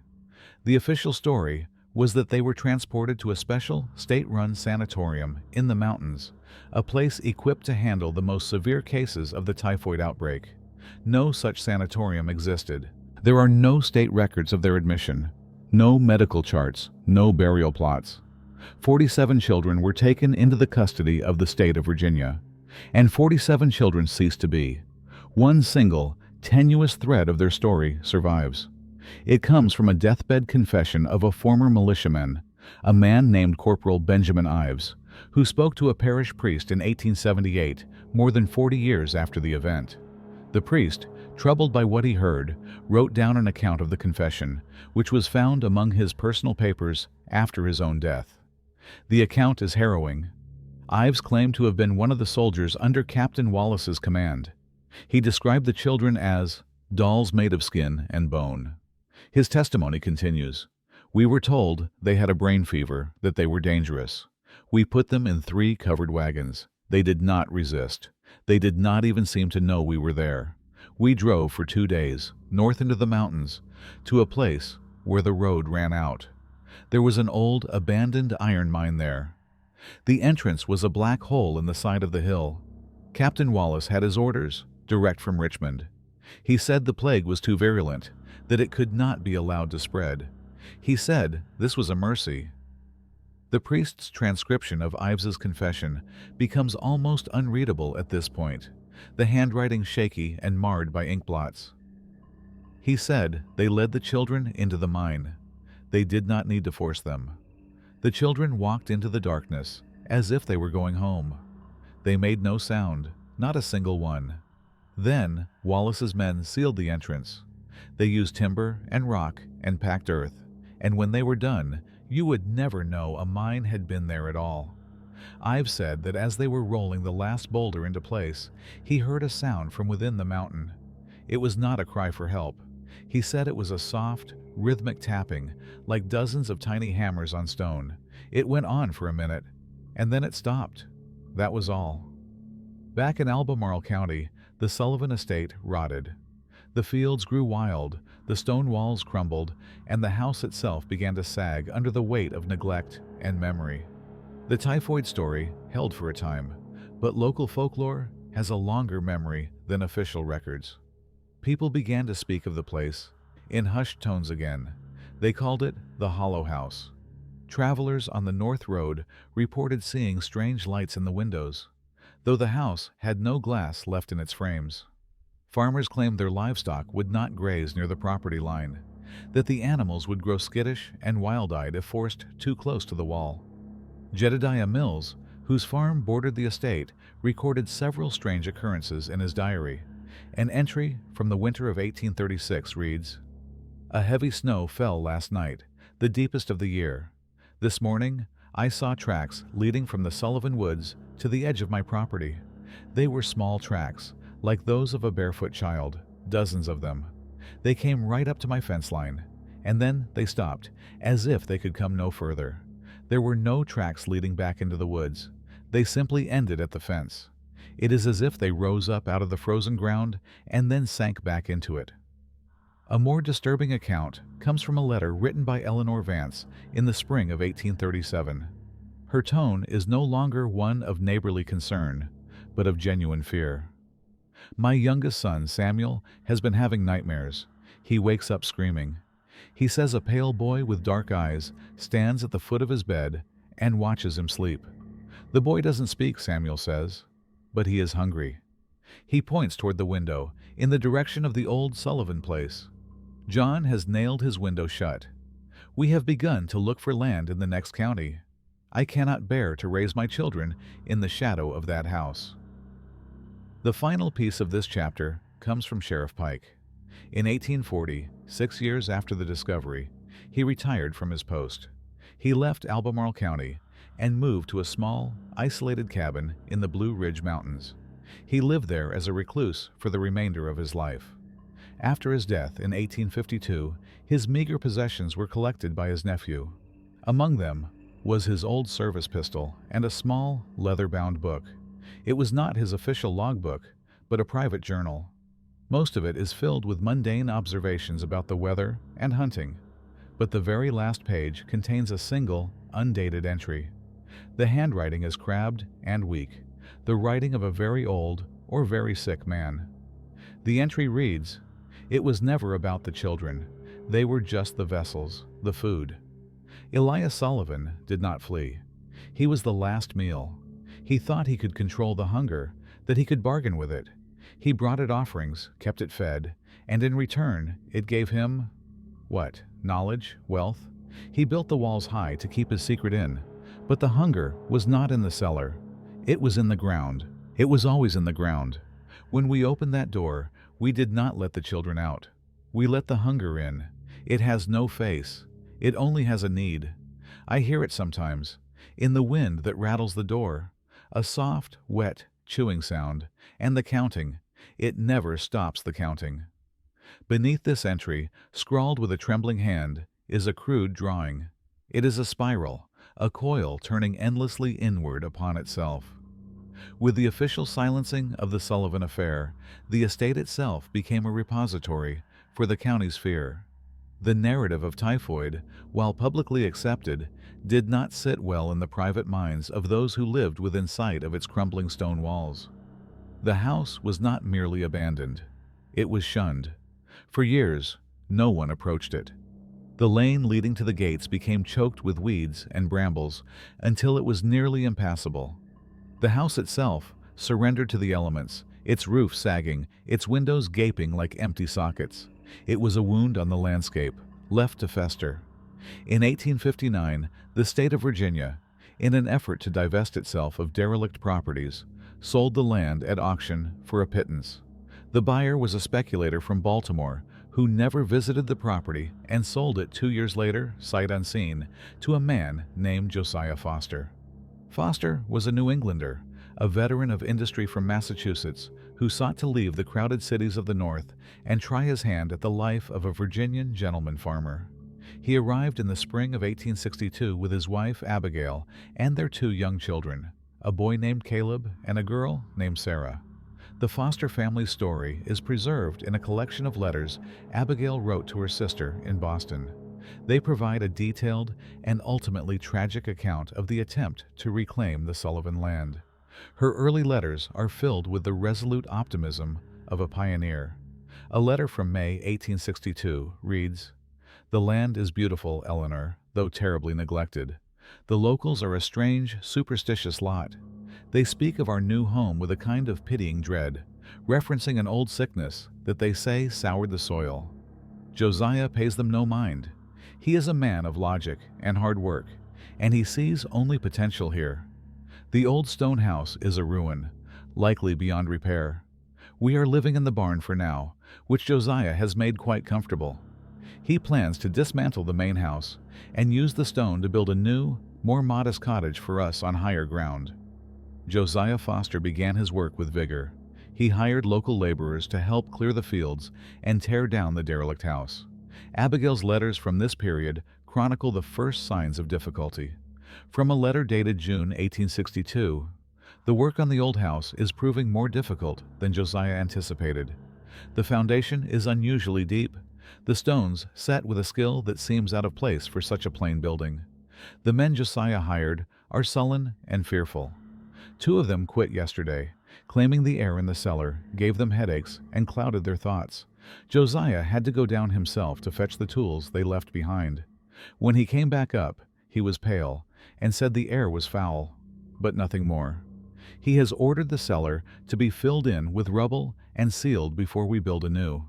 The official story was that they were transported to a special state-run sanatorium in the mountains, a place equipped to handle the most severe cases of the typhoid outbreak. No such sanatorium existed. There are no state records of their admission, no medical charts, no burial plots. 47 children were taken into the custody of the state of Virginia, and 47 children ceased to be. One single, tenuous thread of their story survives. It comes from a deathbed confession of a former militiaman, a man named Corporal Benjamin Ives, who spoke to a parish priest in 1878, more than 40 years after the event. The priest, troubled by what he heard, wrote down an account of the confession, which was found among his personal papers after his own death. The account is harrowing. Ives claimed to have been one of the soldiers under Captain Wallace's command. He described the children as dolls made of skin and bone. His testimony continues. We were told they had a brain fever, that they were dangerous. We put them in 3 covered wagons. They did not resist. They did not even seem to know we were there. We drove for 2 days, north into the mountains, to a place where the road ran out. There was an old, abandoned iron mine there. The entrance was a black hole in the side of the hill. Captain Wallace had his orders, direct from Richmond. He said the plague was too virulent, that it could not be allowed to spread. He said this was a mercy. The priest's transcription of Ives's confession becomes almost unreadable at this point, the handwriting shaky and marred by ink blots. He said they led the children into the mine. They did not need to force them. The children walked into the darkness as if they were going home. They made no sound, not a single one. Then Wallace's men sealed the entrance. They used timber and rock and packed earth, and when they were done, You would never know a mine had been there at all. I've said that as they were rolling the last boulder into place, he heard a sound from within the mountain. It was not a cry for help. He said it was a soft, rhythmic tapping, like dozens of tiny hammers on stone. It went on for a minute, and then it stopped. That was all. Back in Albemarle County, the Sullivan estate rotted. The fields grew wild, the stone walls crumbled, and the house itself began to sag under the weight of neglect and memory. The typhoid story held for a time, but local folklore has a longer memory than official records. People began to speak of the place in hushed tones again. They called it the Hollow House. Travelers on the North Road reported seeing strange lights in the windows, though the house had no glass left in its frames. Farmers claimed their livestock would not graze near the property line, that the animals would grow skittish and wild-eyed if forced too close to the wall. Jedediah Mills, whose farm bordered the estate, recorded several strange occurrences in his diary. An entry from the winter of 1836 reads, "A heavy snow fell last night, the deepest of the year. This morning I saw tracks leading from the Sullivan Woods to the edge of my property. They were small tracks, like those of a barefoot child, dozens of them. They came right up to my fence line, and then they stopped, as if they could come no further. There were no tracks leading back into the woods. They simply ended at the fence. It is as if they rose up out of the frozen ground and then sank back into it." A more disturbing account comes from a letter written by Eleanor Vance in the spring of 1837. Her tone is no longer one of neighborly concern, but of genuine fear. "My youngest son, Samuel, has been having nightmares. He wakes up screaming. He says a pale boy with dark eyes stands at the foot of his bed and watches him sleep. The boy doesn't speak, Samuel says, but he is hungry. He points toward the window, in the direction of the old Sullivan place. John has nailed his window shut. We have begun to look for land in the next county. I cannot bear to raise my children in the shadow of that house." The final piece of this chapter comes from Sheriff Pike. In 1840, 6 years after the discovery, he retired from his post. He left Albemarle County and moved to a small, isolated cabin in the Blue Ridge Mountains. He lived there as a recluse for the remainder of his life. After his death in 1852, his meager possessions were collected by his nephew. Among them was his old service pistol and a small, leather-bound book. It was not his official logbook, but a private journal. Most of it is filled with mundane observations about the weather and hunting, but the very last page contains a single, undated entry. The handwriting is crabbed and weak, the writing of a very old or very sick man. The entry reads, "It was never about the children. They were just the vessels, the food." Elias Sullivan did not flee. He was the last meal. He thought he could control the hunger, that he could bargain with it. He brought it offerings, kept it fed, and in return it gave him, what? Knowledge? Wealth? He built the walls high to keep his secret in, but the hunger was not in the cellar. It was in the ground. It was always in the ground. When we opened that door, we did not let the children out. We let the hunger in. It has no face. It only has a need. I hear it sometimes, in the wind that rattles the door, a soft, wet, chewing sound, and the counting. It never stops the counting. Beneath this entry, scrawled with a trembling hand, is a crude drawing. It is a spiral, a coil turning endlessly inward upon itself. With the official silencing of the Sullivan affair, the estate itself became a repository for the county's fear. The narrative of typhoid, while publicly accepted, did not sit well in the private minds of those who lived within sight of its crumbling stone walls. The house was not merely abandoned. It was shunned. For years, no one approached it. The lane leading to the gates became choked with weeds and brambles until it was nearly impassable. The house itself surrendered to the elements, its roof sagging, its windows gaping like empty sockets. It was a wound on the landscape, left to fester. In 1859, the state of Virginia, in an effort to divest itself of derelict properties, sold the land at auction for a pittance. The buyer was a speculator from Baltimore who never visited the property and sold it 2 years later, sight unseen, to a man named Josiah Foster. Foster was a New Englander, a veteran of industry from Massachusetts, who sought to leave the crowded cities of the North and try his hand at the life of a Virginian gentleman farmer. He arrived in the spring of 1862 with his wife Abigail and their 2 young children, a boy named Caleb and a girl named Sarah. The Foster family's story is preserved in a collection of letters Abigail wrote to her sister in Boston. They provide a detailed and ultimately tragic account of the attempt to reclaim the Sullivan land. Her early letters are filled with the resolute optimism of a pioneer. A letter from May 1862 reads, "The land is beautiful, Eleanor, though terribly neglected. The locals are a strange, superstitious lot. They speak of our new home with a kind of pitying dread, referencing an old sickness that they say soured the soil. Josiah pays them no mind. He is a man of logic and hard work, and he sees only potential here. The old stone house is a ruin, likely beyond repair. We are living in the barn for now, which Josiah has made quite comfortable. He plans to dismantle the main house and use the stone to build a new, more modest cottage for us on higher ground." Josiah Foster began his work with vigor. He hired local laborers to help clear the fields and tear down the derelict house. Abigail's letters from this period chronicle the first signs of difficulty. From a letter dated June 1862, "The work on the old house is proving more difficult than Josiah anticipated. The foundation is unusually deep, the stones set with a skill that seems out of place for such a plain building. The men Josiah hired are sullen and fearful. 2 of them quit yesterday, claiming the air in the cellar gave them headaches and clouded their thoughts. Josiah had to go down himself to fetch the tools they left behind. When he came back up, he was pale and said the air was foul, but nothing more. He has ordered the cellar to be filled in with rubble and sealed before we build anew."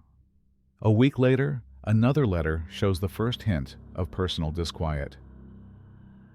A week later, another letter shows the first hint of personal disquiet.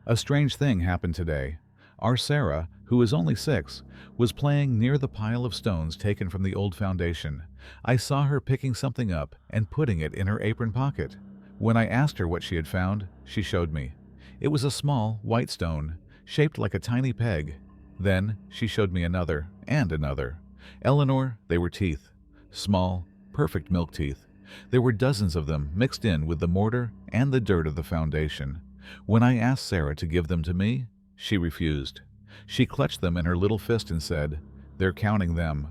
"A strange thing happened today. Our Sarah, who is only 6, was playing near the pile of stones taken from the old foundation. I saw her picking something up and putting it in her apron pocket. When I asked her what she had found, she showed me. It was a small, white stone, shaped like a tiny peg. Then she showed me another, and another. Eleanor, they were teeth. Small, perfect milk teeth. There were dozens of them mixed in with the mortar and the dirt of the foundation. When I asked Sarah to give them to me, she refused. She clutched them in her little fist and said, 'They're counting them.'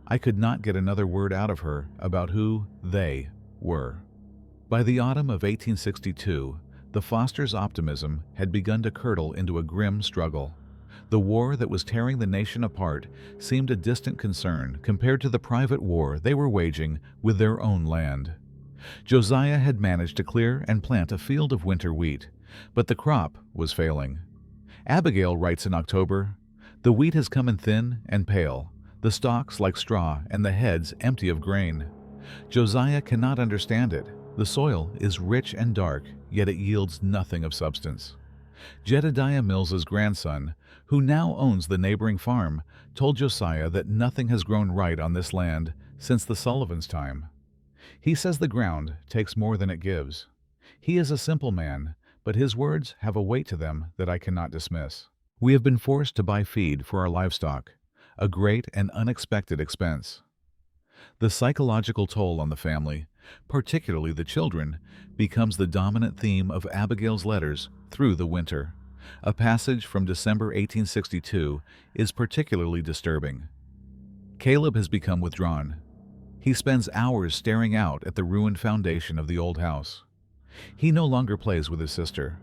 I could not get another word out of her about who 'they' were." By the autumn of 1862, the Fosters' optimism had begun to curdle into a grim struggle. The war that was tearing the nation apart seemed a distant concern compared to the private war they were waging with their own land. Josiah had managed to clear and plant a field of winter wheat, but the crop was failing. Abigail writes in October, "The wheat has come in thin and pale, the stalks like straw and the heads empty of grain. Josiah cannot understand it. The soil is rich and dark, yet it yields nothing of substance." Jedediah Mills's grandson, who now owns the neighboring farm, told Josiah that nothing has grown right on this land since the Sullivans' time. He says the ground takes more than it gives. He is a simple man, but his words have a weight to them that I cannot dismiss. "We have been forced to buy feed for our livestock, a great and unexpected expense." The psychological toll on the family, particularly the children, becomes the dominant theme of Abigail's letters through the winter. A passage from December 1862 is particularly disturbing. Caleb has become withdrawn. He spends hours staring out at the ruined foundation of the old house. He no longer plays with his sister.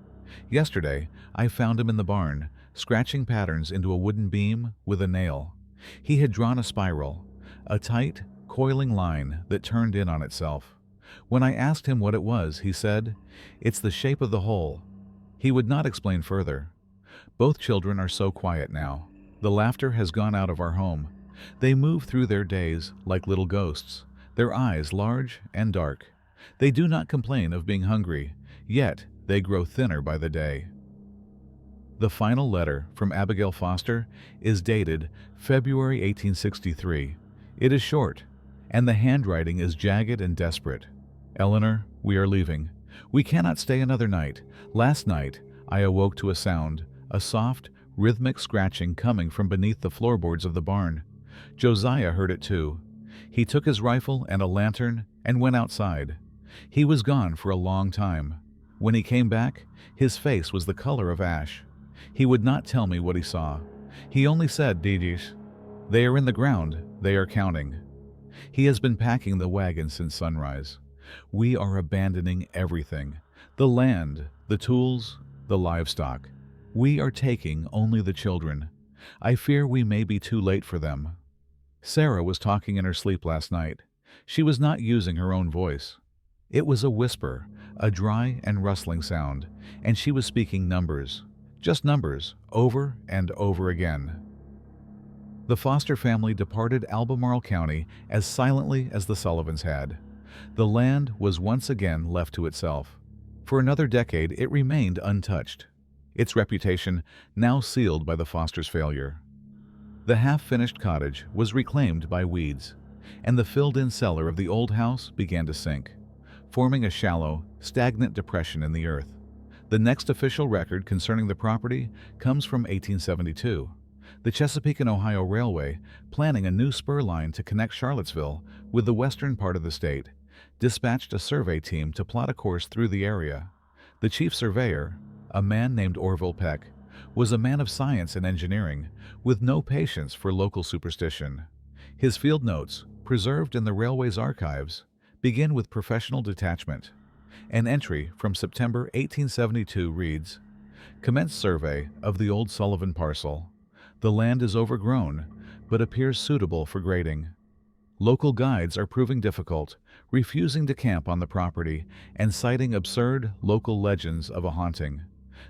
Yesterday, I found him in the barn, scratching patterns into a wooden beam with a nail. He had drawn a spiral, a tight, coiling line that turned in on itself. When I asked him what it was, he said, "It's the shape of the hole." He would not explain further. Both children are so quiet now. The laughter has gone out of our home. They move through their days like little ghosts, their eyes large and dark. They do not complain of being hungry, yet they grow thinner by the day. The final letter from Abigail Foster is dated February 1863. It is short, and the handwriting is jagged and desperate. Eleanor, we are leaving. We cannot stay another night. Last night, I awoke to a sound, a soft, rhythmic scratching coming from beneath the floorboards of the barn. Josiah heard it too. He took his rifle and a lantern and went outside. He was gone for a long time. When he came back, his face was the color of ash. He would not tell me what he saw. He only said, "Didis, they are in the ground, they are counting." He has been packing the wagon since sunrise. We are abandoning everything. The land, the tools, the livestock. We are taking only the children. I fear we may be too late for them. Sarah was talking in her sleep last night. She was not using her own voice. It was a whisper, a dry and rustling sound, and she was speaking numbers. Just numbers, over and over again. The Foster family departed Albemarle County as silently as the Sullivans had. The land was once again left to itself. For another decade, it remained untouched, its reputation now sealed by the Fosters' failure. The half-finished cottage was reclaimed by weeds, and the filled-in cellar of the old house began to sink, forming a shallow, stagnant depression in the earth. The next official record concerning the property comes from 1872. The Chesapeake and Ohio Railway, planning a new spur line to connect Charlottesville with the western part of the state, dispatched a survey team to plot a course through the area. The chief surveyor, a man named Orville Peck, was a man of science and engineering, with no patience for local superstition. His field notes, preserved in the railway's archives, begin with professional detachment. An entry from September 1872 reads, "Commence survey of the old Sullivan parcel. The land is overgrown, but appears suitable for grading. Local guides are proving difficult, refusing to camp on the property and citing absurd local legends of a haunting.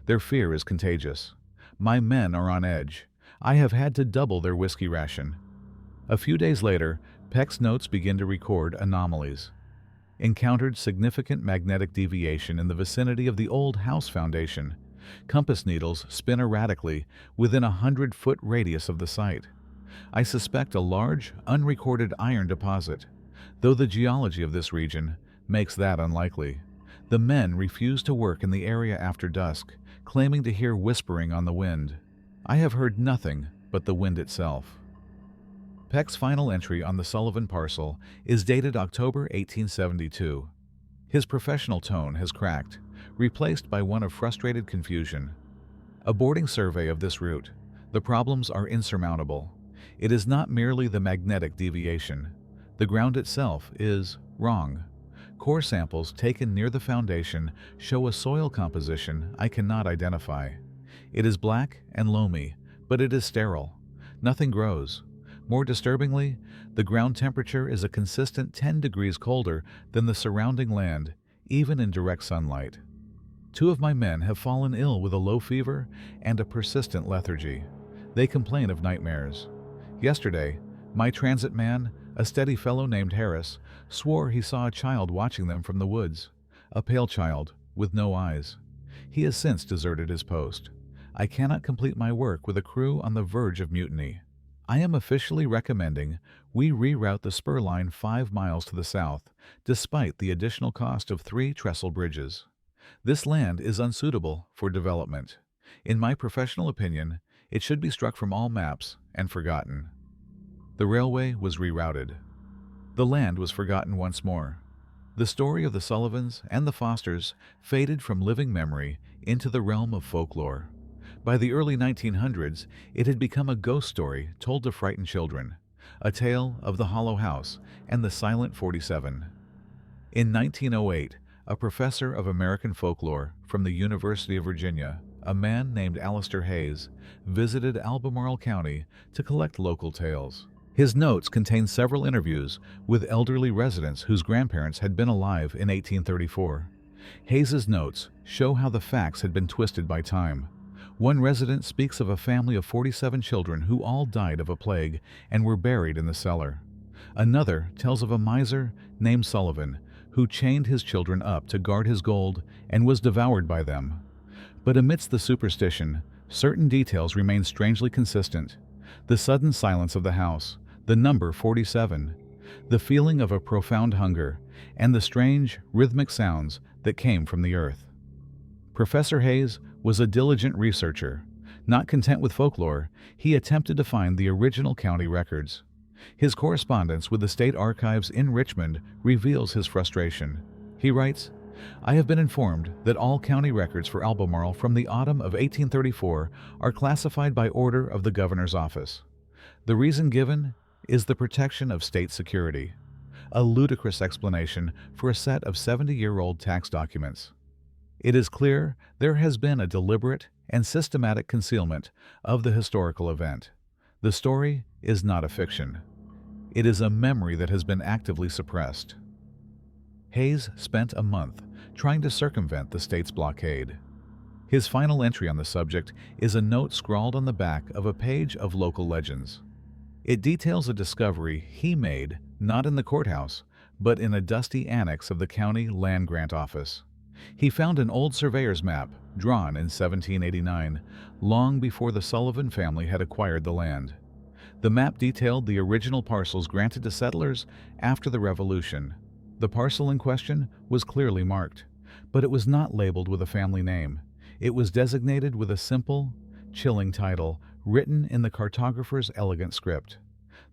Their fear is contagious. My men are on edge. I have had to double their whiskey ration." A few days later, Peck's notes begin to record anomalies. Encountered significant magnetic deviation in the vicinity of the old house foundation. Compass needles spin erratically within a 100-foot radius of the site. I suspect a large, unrecorded iron deposit, though the geology of this region makes that unlikely. The men refuse to work in the area after dusk, claiming to hear whispering on the wind. I have heard nothing but the wind itself. Peck's final entry on the Sullivan parcel is dated October 1872. His professional tone has cracked, replaced by one of frustrated confusion. A boarding survey of this route, the problems are insurmountable. It is not merely the magnetic deviation. The ground itself is wrong. Core samples taken near the foundation show a soil composition I cannot identify. It is black and loamy, but it is sterile. Nothing grows. More disturbingly, the ground temperature is a consistent 10 degrees colder than the surrounding land, even in direct sunlight. 2 of my men have fallen ill with a low fever and a persistent lethargy. They complain of nightmares. Yesterday, my transit man, a steady fellow named Harris, swore he saw a child watching them from the woods, a pale child with no eyes. He has since deserted his post. I cannot complete my work with a crew on the verge of mutiny. I am officially recommending we reroute the spur line 5 miles to the south, despite the additional cost of 3 trestle bridges. This land is unsuitable for development. In my professional opinion, it should be struck from all maps and forgotten. The railway was rerouted. The land was forgotten once more. The story of the Sullivans and the Fosters faded from living memory into the realm of folklore. By the early 1900s, it had become a ghost story told to frighten children, a tale of the Hollow House and the Silent 47. In 1908, a professor of American folklore from the University of Virginia, a man named Alistair Hayes, visited Albemarle County to collect local tales. His notes contain several interviews with elderly residents whose grandparents had been alive in 1834. Hayes's notes show how the facts had been twisted by time. One resident speaks of a family of 47 children who all died of a plague and were buried in the cellar. Another tells of a miser named Sullivan who chained his children up to guard his gold and was devoured by them. But amidst the superstition, certain details remain strangely consistent. The sudden silence of the house, the number 47, the feeling of a profound hunger, and the strange, rhythmic sounds that came from the earth. Professor Hayes was a diligent researcher. Not content with folklore, he attempted to find the original county records. His correspondence with the state archives in Richmond reveals his frustration. He writes, "I have been informed that all county records for Albemarle from the autumn of 1834 are classified by order of the governor's office. The reason given is the protection of state security, a ludicrous explanation for a set of 70-year-old tax documents. It is clear there has been a deliberate and systematic concealment of the historical event. The story is not a fiction. It is a memory that has been actively suppressed." Hayes spent a month trying to circumvent the state's blockade. His final entry on the subject is a note scrawled on the back of a page of local legends. It details a discovery he made not in the courthouse, but in a dusty annex of the county land grant office. He found an old surveyor's map drawn in 1789, long before the Sullivan family had acquired the land. The map detailed the original parcels granted to settlers after the Revolution. The parcel in question was clearly marked, but it was not labeled with a family name. It was designated with a simple, chilling title written in the cartographer's elegant script.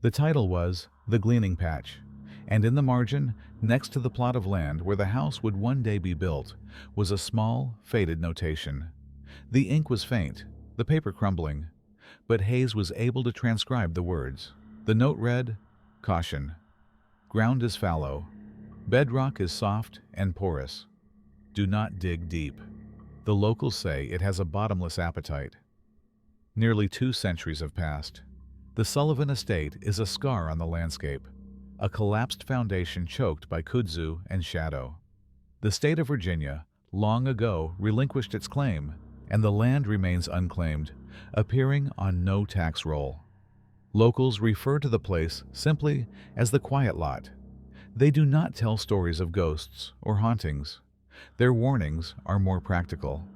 The title was The Gleaning Patch, and in the margin, next to the plot of land where the house would one day be built, was a small, faded notation. The ink was faint, the paper crumbling, but Hayes was able to transcribe the words. The note read, "Caution. Ground is fallow. Bedrock is soft and porous. Do not dig deep. The locals say it has a bottomless appetite." Nearly 2 centuries have passed. The Sullivan estate is a scar on the landscape, a collapsed foundation choked by kudzu and shadow. The state of Virginia long ago relinquished its claim, and the land remains unclaimed, appearing on no tax roll. Locals refer to the place simply as the Quiet Lot. They do not tell stories of ghosts or hauntings. Their warnings are more practical.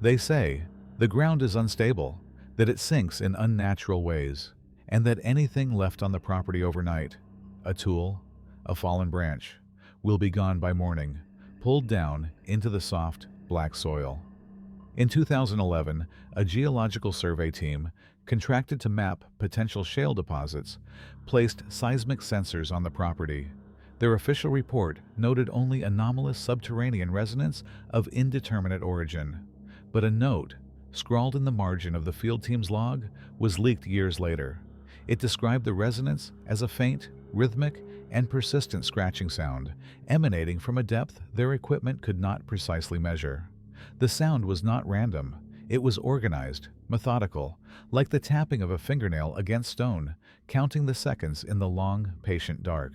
They say the ground is unstable, that it sinks in unnatural ways, and that anything left on the property overnight, a tool, a fallen branch, will be gone by morning, pulled down into the soft, black soil. In 2011, a geological survey team, contracted to map potential shale deposits, placed seismic sensors on the property. Their official report noted only anomalous subterranean resonance of indeterminate origin, but a note, scrawled in the margin of the field team's log, was leaked years later. It described the resonance as a faint, rhythmic, and persistent scratching sound, emanating from a depth their equipment could not precisely measure. The sound was not random. It was organized, methodical, like the tapping of a fingernail against stone, counting the seconds in the long, patient dark.